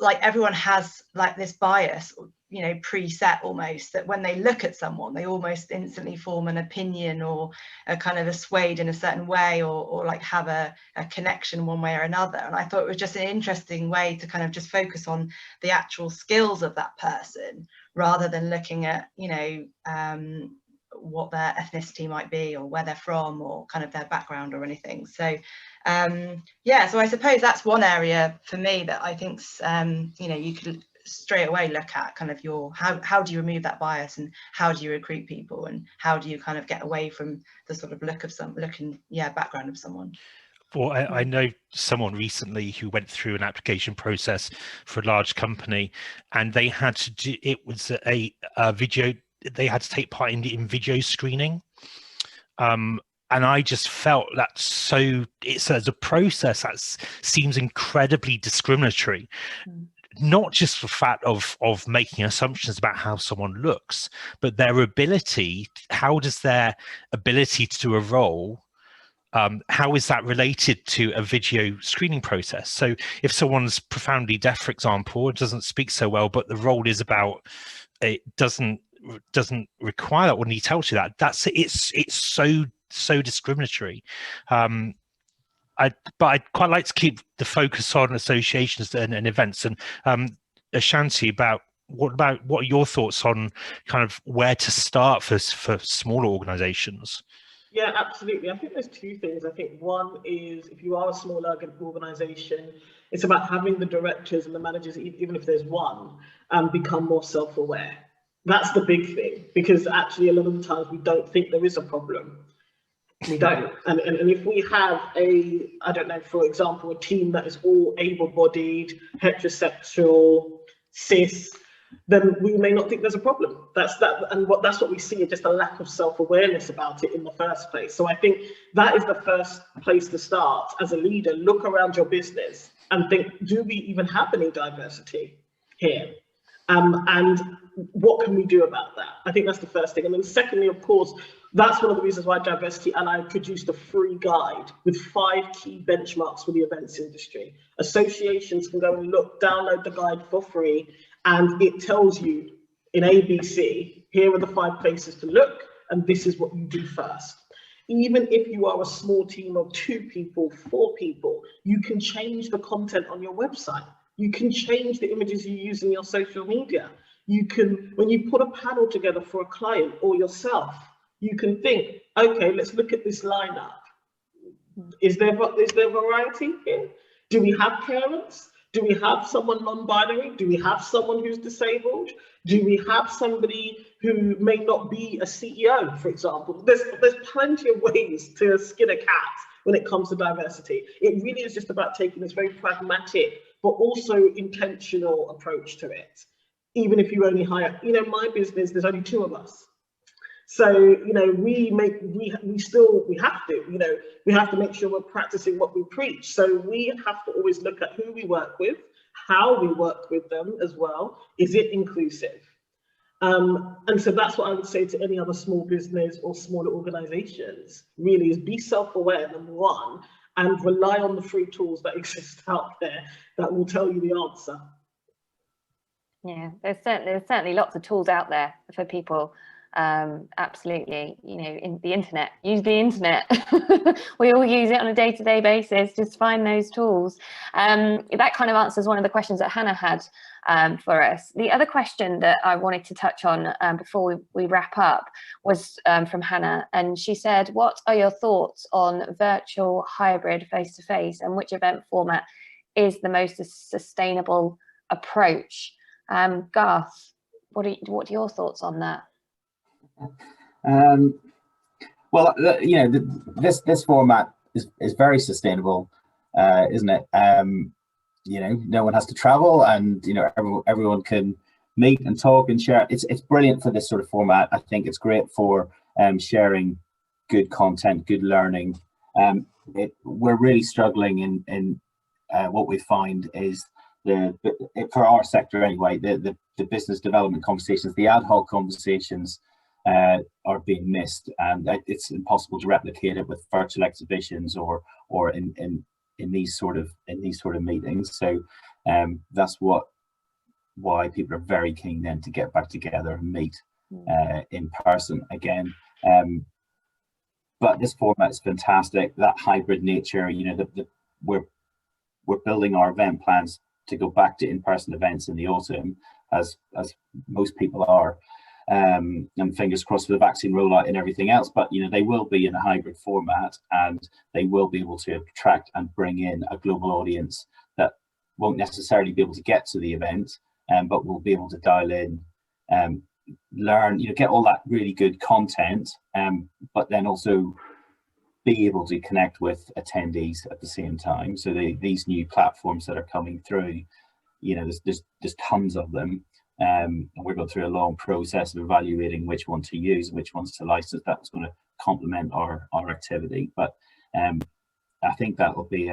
like, everyone has like this bias, preset almost, that when they look at someone, they almost instantly form an opinion or a kind of a swayed in a certain way, or like have a connection one way or another. And I thought it was just an interesting way to kind of just focus on the actual skills of that person, rather than looking at what their ethnicity might be, or where they're from, or kind of their background or anything. So yeah, so I suppose that's one area for me that I think's you know, you could straight away look at kind of your how do you remove that bias, and how do you recruit people, and how do you kind of get away from the sort of look and background of someone. Well, I know someone recently who went through an application process for a large company, and they had to do, it was a video, they had to take part in video screening. And I just felt that it's as a process that seems incredibly discriminatory. Not just the fact of making assumptions about how someone looks, but their ability, how does their ability to do a role, how is that related to a video screening process? So if someone's profoundly deaf, for example, it doesn't speak so well, but the role is about, it doesn't require that, when he tells you that, it's so discriminatory. But I'd quite like to keep the focus on associations and events. And Ashanti, what are your thoughts on kind of where to start for smaller organizations? Yeah, absolutely. I think there's two things. I think one is, if you are a small organization, it's about having the directors and the managers, even if there's one, become more self-aware. That's the big thing, because actually a lot of the times we don't think there is a problem. We don't. And if we have I don't know, for example, a team that is all able-bodied, heterosexual, cis, then we may not think there's a problem. That's what we see, is just a lack of self-awareness about it in the first place. So I think that is the first place to start as a leader. Look around your business and think, do we even have any diversity here? And what can we do about that? I think that's the first thing. And then secondly, of course, that's one of the reasons why Diversity Ally produced a free guide with 5 key benchmarks for the events industry. Associations can go and download the guide for free, and it tells you in ABC, here are the 5 places to look, and this is what you do first. Even if you are a small team of 2 people, 4 people, you can change the content on your website. You can change the images you use in your social media. You can, when you put a panel together for a client or yourself, you can think, okay, let's look at this lineup. Is there variety here? Do we have parents? Do we have someone non-binary? Do we have someone who's disabled? Do we have somebody who may not be a CEO, for example? There's plenty of ways to skin a cat when it comes to diversity. It really is just about taking this very pragmatic, but also intentional approach to it. Even if you only hire, you know, my business, there's only 2 of us. So, you know, we have to, you know, we have to make sure we're practicing what we preach. So we have to always look at who we work with, how we work with them as well. Is it inclusive? And so that's what I would say to any other small business or smaller organizations, really, is be self-aware, number one, and rely on the free tools that exist out there that will tell you the answer. Yeah, there's certainly lots of tools out there for people. Absolutely, you know, in the internet, use the internet. We all use it on a day-to-day basis. Just find those tools. That kind of answers one of the questions that Hannah had for us. The other question that I wanted to touch on before we wrap up was from Hannah, and she said, what are your thoughts on virtual, hybrid, face-to-face, and which event format is the most sustainable approach? Garth, what are your thoughts on that? Well, you know, this format is very sustainable, isn't it? You know, no one has to travel, and you know, everyone can meet and talk and share. It's brilliant for this sort of format. I think it's great for sharing good content, good learning. We're really struggling in what we find is for our sector anyway, the business development conversations, the ad hoc conversations are being missed, and it's impossible to replicate it with virtual exhibitions or in these sort of meetings. So that's why people are very keen then to get back together and meet in person again. But this format is fantastic. That hybrid nature, you know, we're building our event plans to go back to in-person events in the autumn, as most people are. and fingers crossed for the vaccine rollout and everything else. But they will be in a hybrid format, and they will be able to attract and bring in a global audience that won't necessarily be able to get to the event, but will be able to dial in, learn, get all that really good content, but then also be able to connect with attendees at the same time. So these new platforms that are coming through, there's tons of them, and we're going through a long process of evaluating which one to use, which ones to license. That's going to complement our activity. But I think that'll be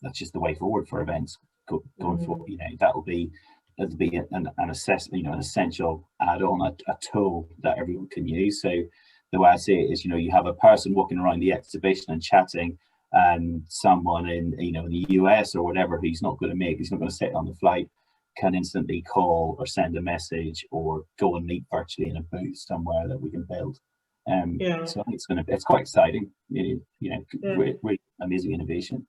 that's just the way forward for events going forward. That'll be an essential add-on, a tool that everyone can use. So the way I see it is, you have a person walking around the exhibition and chatting, and someone in the US or whatever who's not going to sit on the flight can instantly call or send a message or go and meet virtually in a booth somewhere that we can build. So I think it's quite exciting. Really amazing innovation.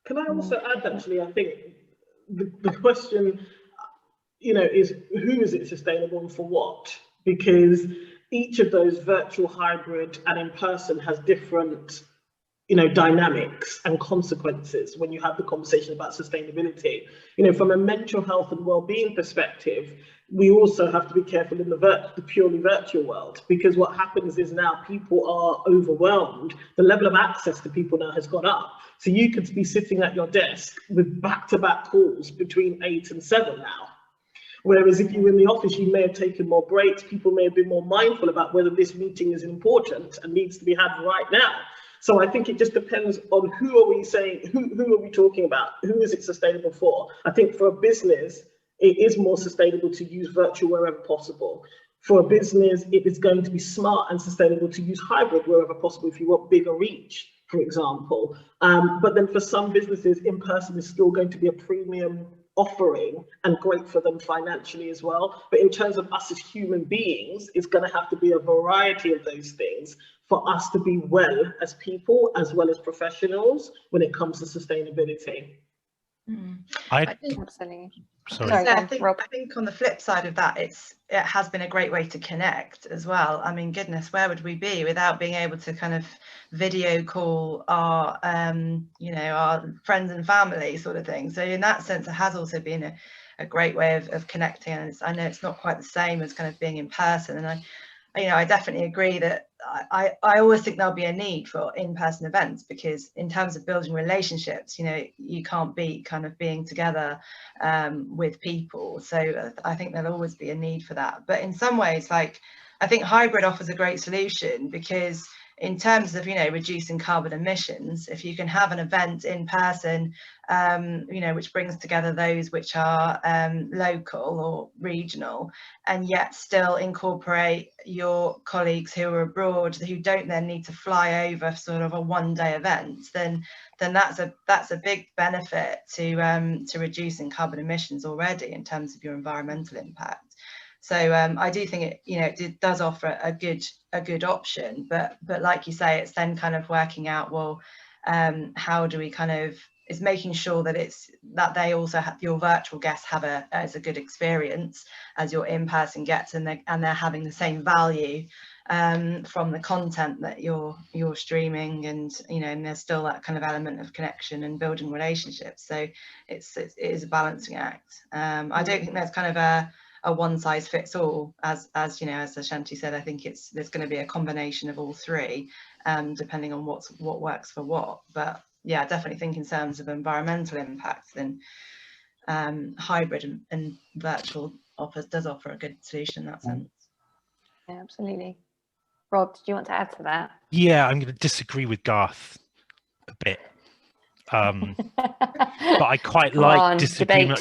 Can I also add, actually, I think the question, is who is it sustainable and for what? Because each of those virtual, hybrid, and in person has different, dynamics and consequences when you have the conversation about sustainability. From a mental health and well-being perspective, we also have to be careful in the purely virtual world, because what happens is now people are overwhelmed. The level of access to people now has gone up. So you could be sitting at your desk with back-to-back calls between 8 and 7 now. Whereas if you were in the office, you may have taken more breaks. People may have been more mindful about whether this meeting is important and needs to be had right now. So I think it just depends on who are we saying, who are we talking about? Who is it sustainable for? I think for a business, it is more sustainable to use virtual wherever possible. For a business, it is going to be smart and sustainable to use hybrid wherever possible if you want bigger reach, for example. But then for some businesses, in person is still going to be a premium offering and great for them financially as well. But in terms of us as human beings, it's going to have to be a variety of those things for us to be well as people as well as professionals when it comes to sustainability. I think on the flip side of that, it has been a great way to connect as well. I mean, goodness, where would we be without being able to kind of video call our our friends and family sort of thing? So in that sense, it has also been a great way of connecting. And I know it's not quite the same as kind of being in person, and I definitely agree that I always think there'll be a need for in-person events, because in terms of building relationships, you can't beat kind of being together with people. So I think there'll always be a need for that. But in some ways, I think hybrid offers a great solution, because in terms of reducing carbon emissions, if you can have an event in person, which brings together those which are local or regional, and yet still incorporate your colleagues who are abroad, who don't then need to fly over sort of a one-day event, then that's a big benefit to reducing carbon emissions already in terms of your environmental impact. So I do think it does offer a good option, but like you say, it's then kind of working out, well, how do we kind of, is making sure that they also have, your virtual guests have as a good experience as your in-person guests, and they're having the same value from the content that you're streaming, and and there's still that kind of element of connection and building relationships. So it is a balancing act. I don't think there's kind of a one size fits all, as Ashanti said. I think there's going to be a combination of all three, depending on what works for what. But yeah, I definitely think in terms of environmental impact, then hybrid and virtual does offer a good solution in that sense. Yeah, absolutely. Rob, did you want to add to that? Yeah, I'm going to disagree with Garth a bit. But I quite like disagreement.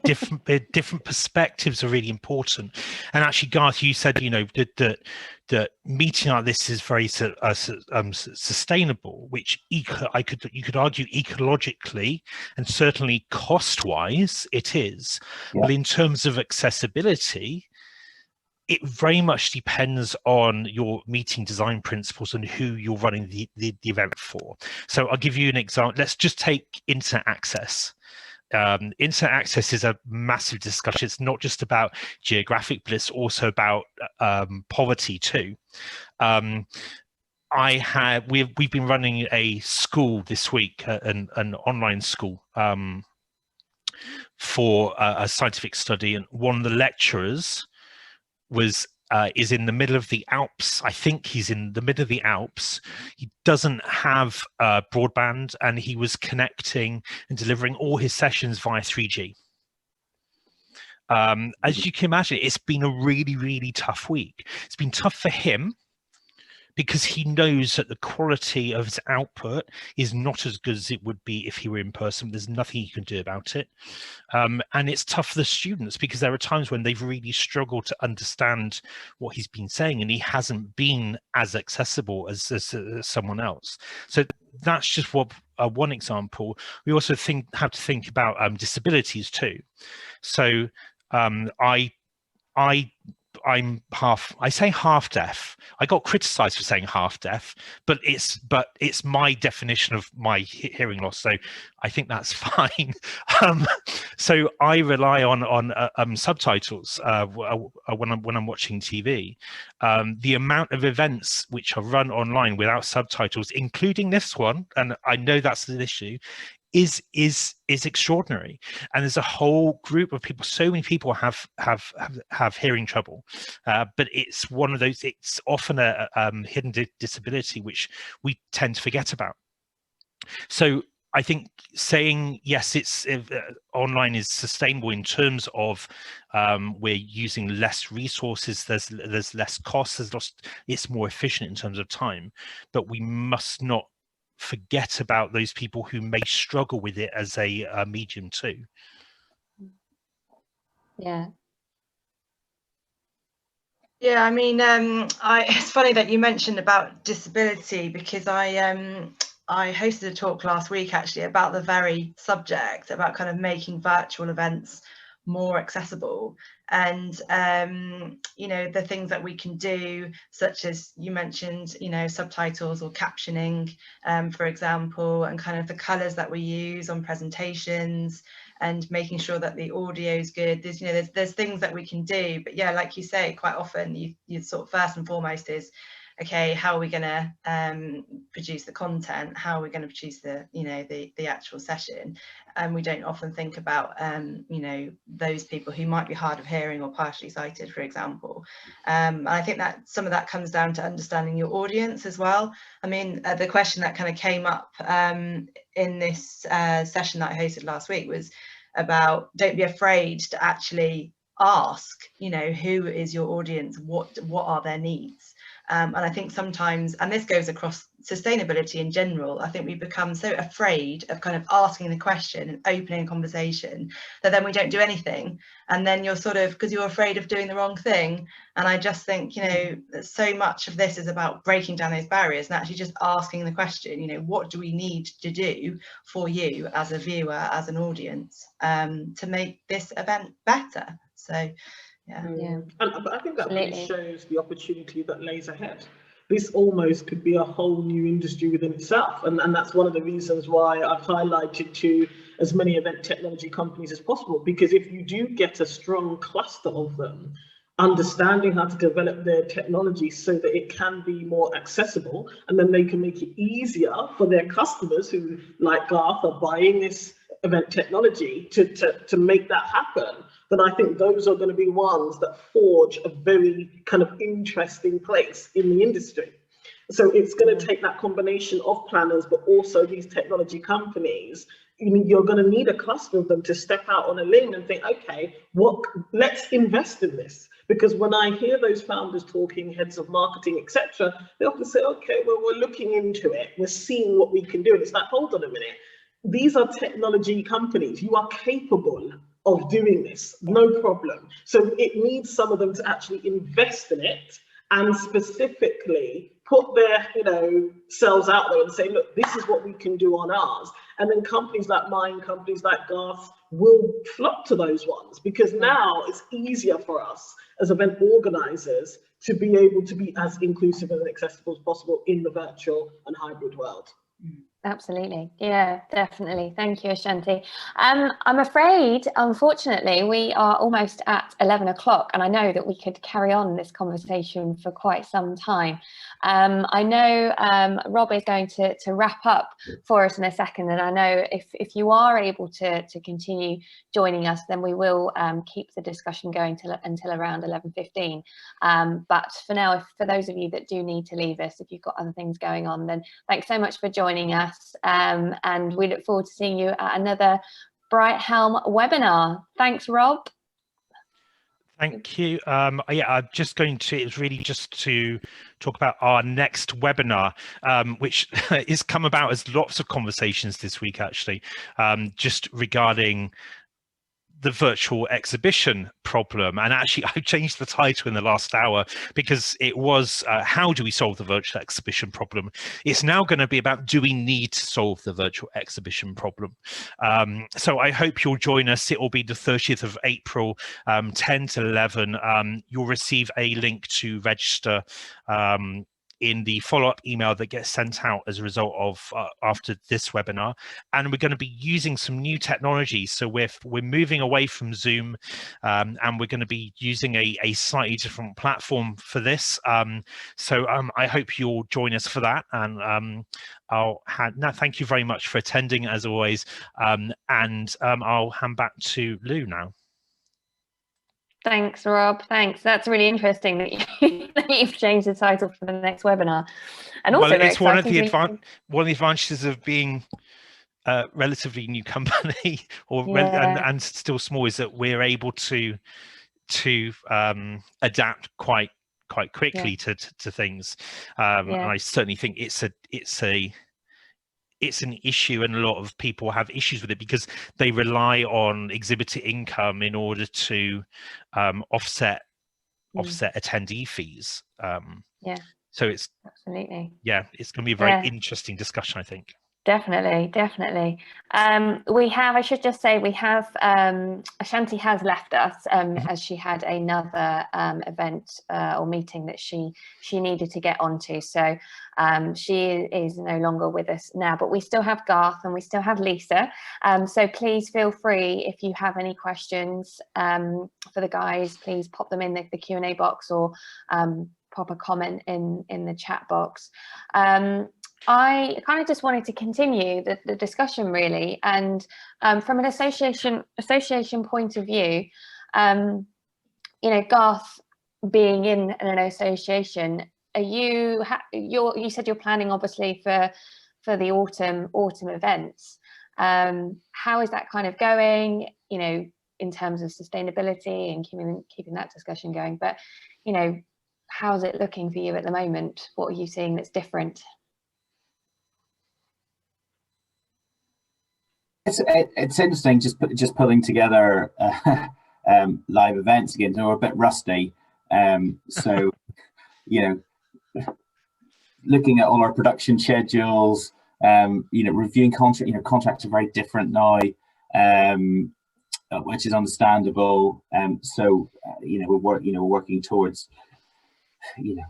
Different perspectives are really important. And actually, Garth, you said that meeting like this is very sustainable, which you could argue ecologically and certainly cost-wise it is. Yeah. But in terms of accessibility, it very much depends on your meeting design principles and who you're running the event for. So I'll give you an example. Let's just take internet access. internet access is a massive discussion. It's not just about geographic, but it's also about poverty too. We've been running a school this week, an online school for a scientific study, and one of the lecturers is in the middle of the Alps. I think he's in the middle of the Alps. He doesn't have broadband, and he was connecting and delivering all his sessions via 3G. As you can imagine, it's been a really, really tough week. It's been tough for him because he knows that the quality of his output is not as good as it would be if he were in person. There's nothing he can do about it. And it's tough for the students because there are times when they've really struggled to understand what he's been saying, and he hasn't been as accessible as someone else. So that's just one example. We also have to think about disabilities too. So I say half deaf. I got criticized for saying half deaf, but it's my definition of my hearing loss, so I think that's fine. So I rely on subtitles when I'm watching TV. The amount of events which are run online without subtitles, including this one, and I know that's an issue, is extraordinary. And there's a whole group of people, so many people have hearing trouble, but it's one of those, it's often a hidden disability which we tend to forget about. So I think saying yes, online is sustainable in terms of we're using less resources, there's less costs, it's more efficient in terms of time, but we must not forget about those people who may struggle with it as a medium too. Yeah. Yeah, I mean, it's funny that you mentioned about disability, because I hosted a talk last week actually about the very subject, about kind of making virtual events more accessible, and you know, the things that we can do, such as you mentioned, you know, subtitles or captioning, for example, and kind of the colors that we use on presentations, and making sure that the audio is good. There's, you know, there's things that we can do, but yeah, like you say, quite often you sort of first and foremost is, okay, how are we going to produce the content? How are we going to produce the, you know, the actual session? And we don't often think about, you know, those people who might be hard of hearing or partially sighted, for example. And I think that some of that comes down to understanding your audience as well. I mean, the question that kind of came up in this session that I hosted last week was about, don't be afraid to actually ask, you know, who is your audience? What are their needs? And I think sometimes, and this goes across sustainability in general, I think we become so afraid of kind of asking the question and opening a conversation that then we don't do anything. And then you're sort of, because you're afraid of doing the wrong thing. And I just think, you know, so much of this is about breaking down those barriers and actually just asking the question, you know, what do we need to do for you as a viewer, as an audience, to make this event better? So yeah. And I think that really shows the opportunity that lays ahead. This almost could be a whole new industry within itself, and that's one of the reasons why I've highlighted to as many event technology companies as possible, because if you do get a strong cluster of them understanding how to develop their technology so that it can be more accessible, and then they can make it easier for their customers who, like Garth, are buying this event technology to make that happen, then I think those are going to be ones that forge a very kind of interesting place in the industry. So it's going to take that combination of planners, but also these technology companies. You're going to need a cluster of them to step out on a limb and think, okay, let's invest in this. Because when I hear those founders talking, heads of marketing, etc., they often say, okay, well, we're looking into it, we're seeing what we can do. And it's like, hold on a minute. These are technology companies. You are capable of doing this, no problem. So it needs some of them to actually invest in it and specifically put their, you know, selves out there and say, look, this is what we can do on ours. And then companies like mine, companies like Garth will flock to those ones, because now it's easier for us as event organizers to be able to be as inclusive and accessible as possible in the virtual and hybrid world. Absolutely. Yeah, definitely. Thank you, Ashanti. I'm afraid, unfortunately, we are almost at 11 o'clock, and I know that we could carry on this conversation for quite some time. I know Rob is going to wrap up for us in a second, and I know if you are able to continue joining us, then we will keep the discussion going until around 11:15. But for now, for those of you that do need to leave us, if you've got other things going on, then thanks so much for joining us. And we look forward to seeing you at another Bright Helm webinar. Thanks, Rob. Thank you. Yeah, I'm just going to, it's really just to talk about our next webinar, which has come about as lots of conversations this week, actually, just regarding the virtual exhibition problem. And actually I changed the title in the last hour because it was how do we solve the virtual exhibition problem? It's now going to be about, do we need to solve the virtual exhibition problem? So I hope you'll join us. It will be the 30th of April, 10 to 11. You'll receive a link to register in the follow-up email that gets sent out as a result of after this webinar. And we're going to be using some new technology. So we're moving away from Zoom, and we're going to be using a slightly different platform for this. So I hope you'll join us for that. And thank you very much for attending, as always. And I'll hand back to Lou now. Thanks, Rob. Thanks. That's really interesting that you've changed the title for the next webinar. And also, well, it's one of the advantages of being a relatively new company, and still small, is that we're able to adapt quite quickly to things. And I certainly think it's an issue, and a lot of people have issues with it because they rely on exhibitor income in order to offset attendee fees. So it's absolutely, it's going to be a very interesting discussion, I think. Definitely. We have, I should just say, we have, Ashanti has left us as she had another event or meeting that she needed to get onto. So she is no longer with us now, but we still have Garth and we still have Lisa. So please feel free, if you have any questions for the guys, please pop them in the Q&A box, or pop a comment in the chat box. I kind of just wanted to continue the discussion, really, and from an association point of view, you know, Garth being in an association, are you said you're planning obviously for the autumn events. How is that kind of going, you know, in terms of sustainability and keeping that discussion going? But, you know, how's it looking for you at the moment? What are you seeing that's different? It's interesting just putting together live events again. We're a bit rusty, so you know, looking at all our production schedules, you know, reviewing contract. You know, contracts are very different now, which is understandable. So you know, we're working towards, you know,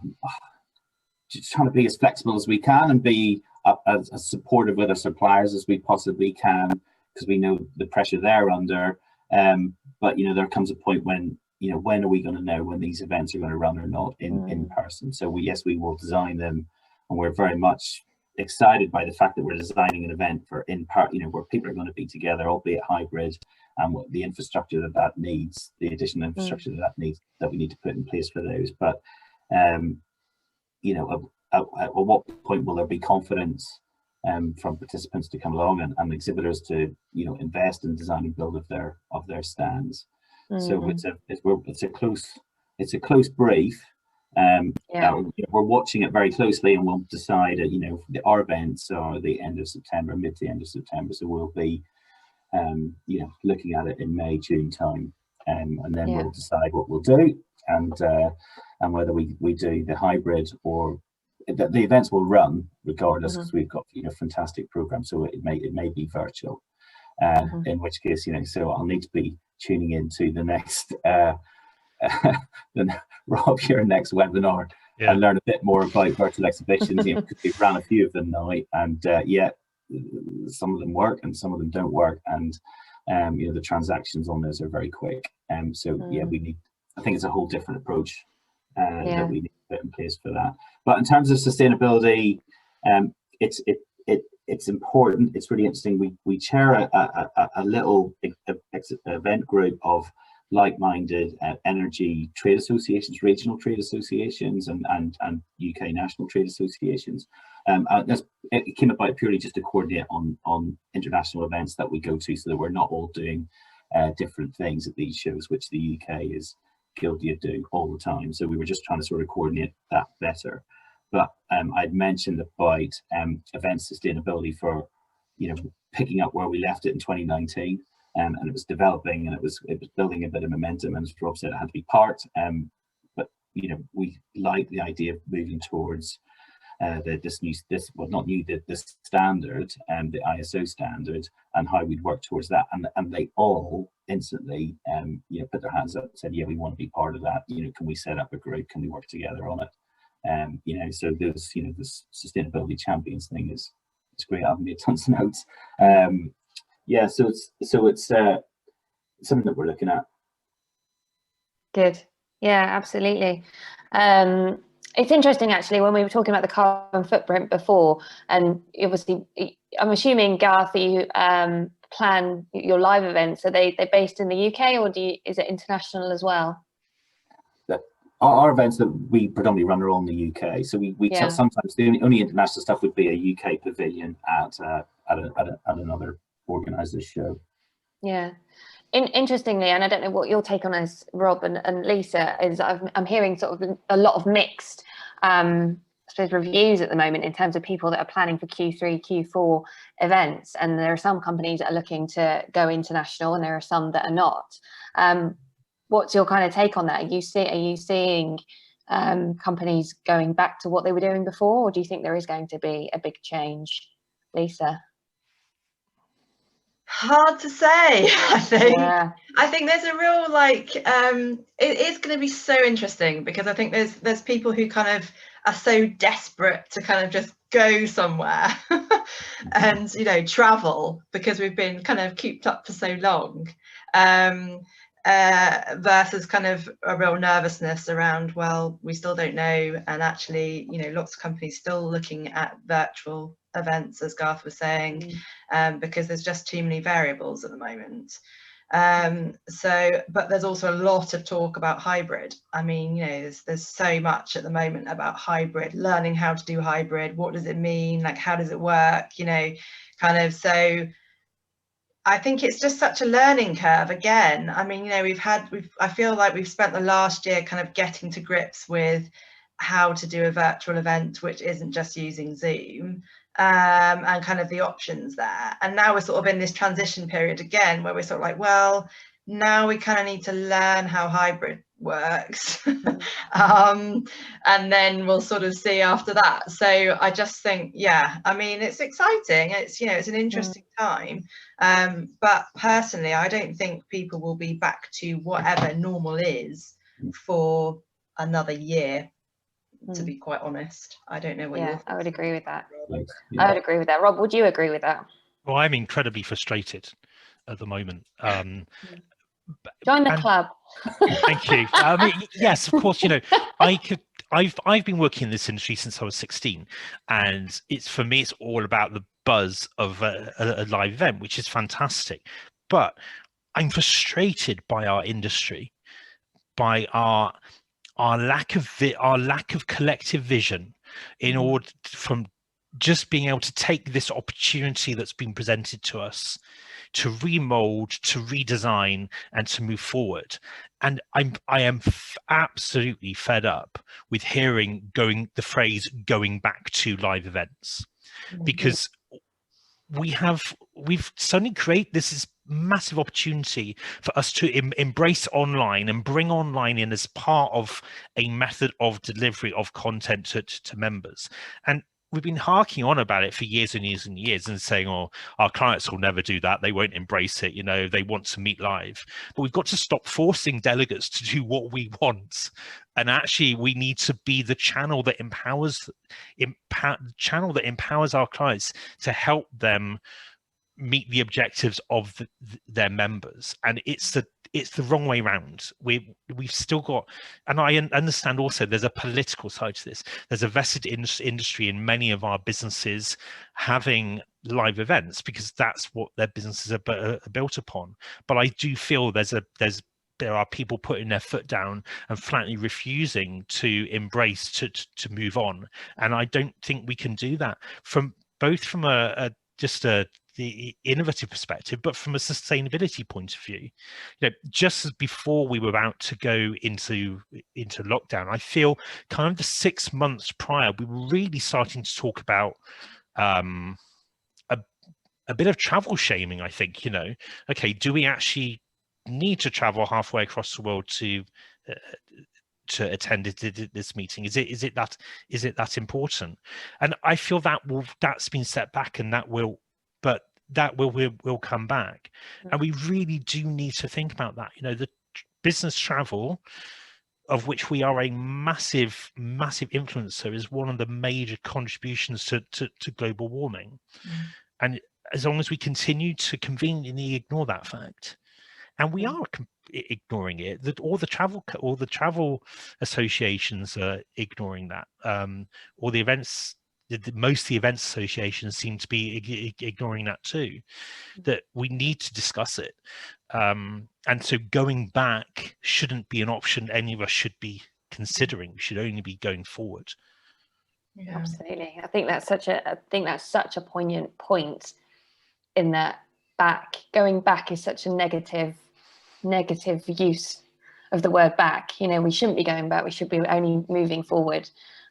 just trying to be as flexible as we can and be as supportive with our suppliers as we possibly can, because we know the pressure they're under. But you know, there comes a point when, you know, when are we going to know when these events are going to run or not in person? So we will design them, and we're very much excited by the fact that we're designing an event for you know, where people are going to be together, albeit hybrid, and what the infrastructure that needs, the additional infrastructure that needs, that we need to put in place for those. But you know, at what point will there be confidence from participants to come along and exhibitors to, you know, invest in design and build of their stands? So it's a close brief. We're watching it very closely, and we'll decide, you know, our events are the end of September, mid to end of September. So we'll be you know, looking at it in May, June time, and then we'll decide what we'll do, and whether we do the hybrid or the events will run regardless, because we've got, you know, fantastic programs. So it may be virtual, in which case, you know, so I'll need to be tuning into the next Rob, your next webinar, and learn a bit more about virtual exhibitions. You know, because we've ran a few of them now, and some of them work and some of them don't work, and you know, the transactions on those are very quick. So yeah, I think it's a whole different approach that we need to put in place for that. But in terms of sustainability, it's important. It's really interesting. We chair a little event group of like-minded energy trade associations, regional trade associations, and UK national trade associations. It came about purely just to coordinate on international events that we go to, so that we're not all doing different things at these shows, which the UK is guilty of doing all the time. So we were just trying to sort of coordinate that better. But I'd mentioned about event sustainability for, you know, picking up where we left it in 2019. And it was developing, and it was building a bit of momentum, and as Rob said, it had to be parked. But you know, we like the idea of moving towards the standard, the ISO standard, and how we'd work towards that. And they all instantly you know, put their hands up and said, yeah, we want to be part of that. You know, can we set up a group? Can we work together on it? You know, so there's, you know, this sustainability champions thing is great. I've made tons of notes. Yeah, so it's something that we're looking at. Good. Yeah, absolutely. It's interesting, actually, when we were talking about the carbon footprint before, and obviously, I'm assuming, Garth, you plan your live events. Are they based in the UK, or is it international as well? Our events that we predominantly run are all in the UK. So we sometimes the only international stuff would be a UK pavilion at another organizer show. Yeah. Interestingly, and I don't know what your take on is, Rob and Lisa, is I'm hearing sort of a lot of mixed I suppose reviews at the moment in terms of people that are planning for Q3, Q4 events, and there are some companies that are looking to go international, and there are some that are not. What's your kind of take on that? Are you seeing companies going back to what they were doing before, or do you think there is going to be a big change, Lisa? Hard to say. I think there's a real it is going to be so interesting, because I think there's people who kind of are so desperate to kind of just go somewhere and, you know, travel, because we've been kind of cooped up for so long, versus kind of a real nervousness around, well, we still don't know. And actually, you know, lots of companies still looking at virtual events, as Garth was saying, because there's just too many variables at the moment. But there's also a lot of talk about hybrid. I mean, you know, there's so much at the moment about hybrid, learning how to do hybrid. What does it mean? Like, how does it work? You know, kind of. So I think it's just such a learning curve again. I mean, you know, I feel like we've spent the last year kind of getting to grips with how to do a virtual event, which isn't just using Zoom, and kind of the options there. And now we're sort of in this transition period again, where we're sort of like, well, now we kind of need to learn how hybrid works. And then we'll sort of see after that. So I just think, yeah, I mean, it's exciting. It's, you know, it's an interesting time. But personally, I don't think people will be back to whatever normal is for another year, to be quite honest. I don't know what you're thinking. I would agree with that. I would agree with that. Rob, would you agree with that? Well, I'm incredibly frustrated at the moment. Join the club. Thank you. I mean, yes, of course, you know, I've been working in this industry since I was 16, and for me, it's all about the buzz of a live event, which is fantastic. But I'm frustrated by our industry, by our lack of collective vision, in order from just being able to take this opportunity that's been presented to us to remold, to redesign, and to move forward. And I am absolutely fed up with hearing the phrase "going back to live events," because we've suddenly created this massive opportunity for us to embrace online and bring online in as part of a method of delivery of content to members. And we've been harking on about it for years and years and years, and saying, oh, our clients will never do that, they won't embrace it, they want to meet live. But we've got to stop forcing delegates to do what we want, and actually we need to be the channel that empowers our clients to help them meet the objectives of their members. And it's the wrong way around. We've still got, and I understand also there's a political side to this. There's a vested industry in many of our businesses having live events because that's what their businesses are built upon. But I do feel there are people putting their foot down and flatly refusing to embrace, to move on. And I don't think we can do that from the innovative perspective, but from a sustainability point of view. Just as before we were about to go into lockdown, I feel kind of the 6 months prior, we were really starting to talk about a bit of travel shaming. I think, okay, do we actually need to travel halfway across the world to attend this meeting? Is it that important? And I feel that's been set back, and that will come back. And we really do need to think about that. The business travel, of which we are a massive influencer, is one of the major contributions to global warming. And as long as we continue to conveniently ignore that fact, and we are ignoring it, that all the travel associations are ignoring that, or the events, most of the events associations seem to be ignoring that too, that we need to discuss it. And so going back shouldn't be an option any of us should be considering. We should only be going forward. Yeah. Absolutely. I think that's such a poignant point, in that going back is such a negative use of the word back. We shouldn't be going back, we should be only moving forward.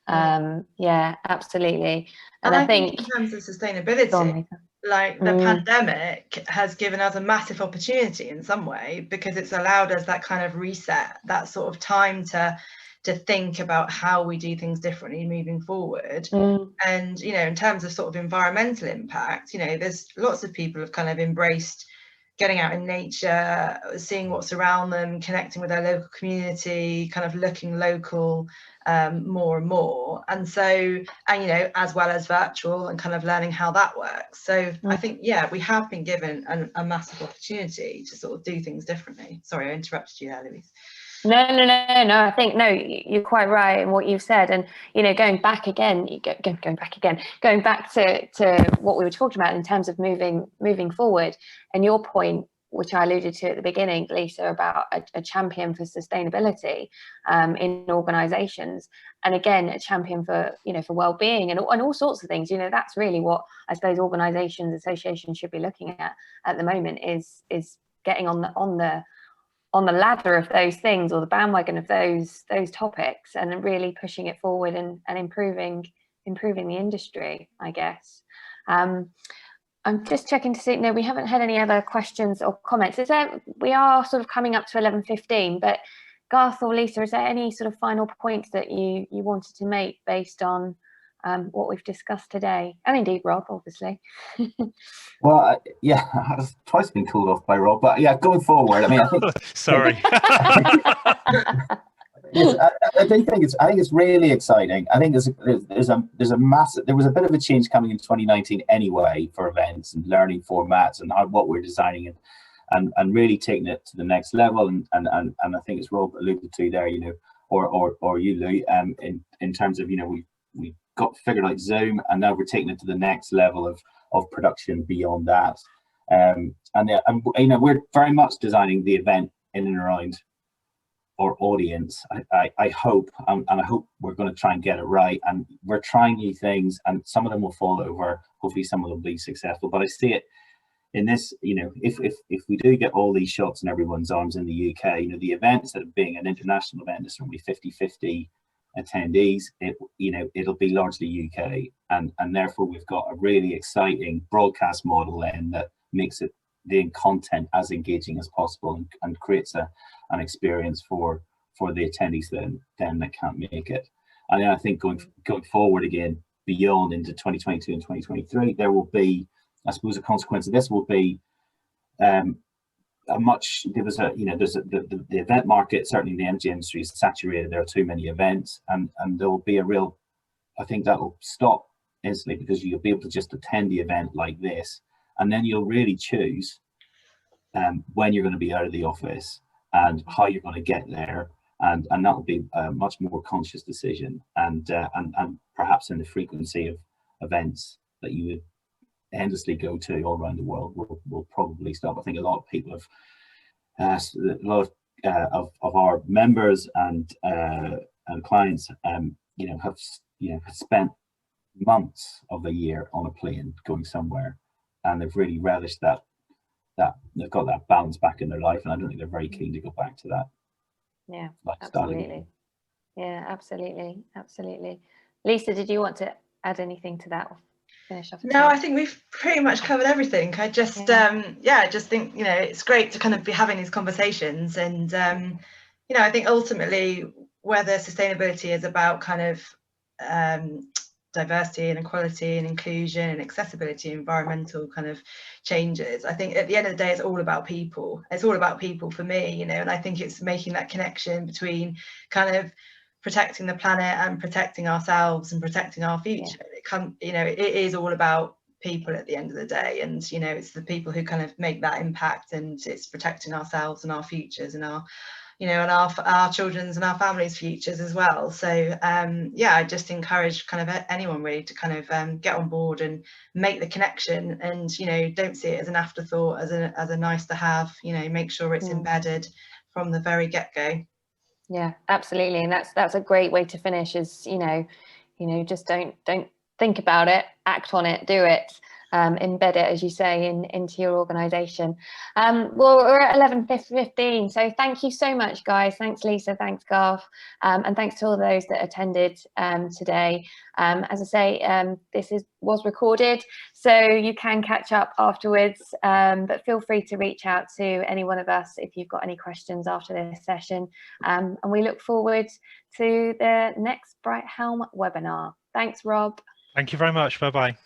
Yeah, absolutely. And I think in terms of sustainability, like the pandemic has given us a massive opportunity in some way, because it's allowed us that kind of reset, that sort of time to think about how we do things differently moving forward. And in terms of sort of environmental impact, there's lots of people have kind of embraced getting out in nature, seeing what's around them, connecting with their local community, kind of looking local more and more. And so, as well as virtual, and kind of learning how that works. So I think, we have been given a massive opportunity to sort of do things differently. Sorry, I interrupted you there, Louise. No. I think, no, you're quite right in what you've said. And, going back to what we were talking about in terms of moving forward, and your point, which I alluded to at the beginning, Lisa, about a champion for sustainability in organisations, and again, a champion for for well-being and all sorts of things. That's really what I suppose organisations, associations should be looking at the moment, is getting on the ladder of those things, or the bandwagon of those topics, and really pushing it forward and improving the industry, I guess. I'm just checking to see. No, we haven't had any other questions or comments. We are sort of coming up to 11:15, but Garth or Lisa, is there any sort of final points that you wanted to make based on what we've discussed today? And indeed, Rob, obviously. Well, I've twice been called off by Rob, but going forward, I think sorry. I think it's really exciting. I think there was a bit of a change coming in 2019 anyway for events and learning formats and what we're designing and really taking it to the next level. And I think it's Rob alluded to there, or you, Lou, in terms of we got figured out Zoom, and now we're taking it to the next level of production beyond that. And we're very much designing the event in and around our audience. I hope, and I hope we're going to try and get it right. And we're trying new things, and some of them will fall over. Hopefully, some of them will be successful. But I see it in this. If we do get all these shots in everyone's arms in the UK, the event, instead of being an international event, it's only 50-50 attendees. It'll be largely UK, and therefore we've got a really exciting broadcast model then that makes the content as engaging as possible and creates an experience for the attendees then that can't make it. And then I think going forward again, beyond into 2022 and 2023, there will be, I suppose, a consequence of this will be the event market, certainly the energy industry, is saturated. There are too many events, and there will be a real, I think that will stop instantly, because you'll be able to just attend the event like this, and then you'll really choose when you're going to be out of the office and how you're going to get there, and that will be a much more conscious decision, and perhaps in the frequency of events that you would endlessly go to all around the world will probably stop. I think a lot of people have, a lot of our members and clients, have spent months of the year on a plane going somewhere, and they've really relished that they've got that balance back in their life, and I don't think they're very keen to go back to that. Yeah, lifestyle absolutely. again. Yeah, absolutely. Lisa, did you want to add anything to that or finish off? No, I think we've pretty much covered everything. I just I just think it's great to kind of be having these conversations, and I think ultimately whether sustainability is about kind of diversity and equality and inclusion and accessibility, environmental kind of changes, I think at the end of the day it's all about people. It's all about people for me, and I think it's making that connection between kind of protecting the planet and protecting ourselves and protecting our future. It is all about people at the end of the day, and it's the people who kind of make that impact, and it's protecting ourselves and our futures and our and our children's and our families' futures as well. So I just encourage kind of anyone really to kind of get on board and make the connection, and don't see it as an afterthought, as a nice to have. Make sure it's embedded from the very get-go. Yeah, absolutely. And that's a great way to finish, is just don't think about it, act on it, do it, embed it, as you say, into your organization. Well, we're at 11:15, so thank you so much, guys. Thanks, Lisa, thanks, Garth, and thanks to all those that attended today. As I say, this was recorded, so you can catch up afterwards, but feel free to reach out to any one of us if you've got any questions after this session, and we look forward to the next Bright Helm webinar. Thanks, Rob. Thank you very much. Bye-bye.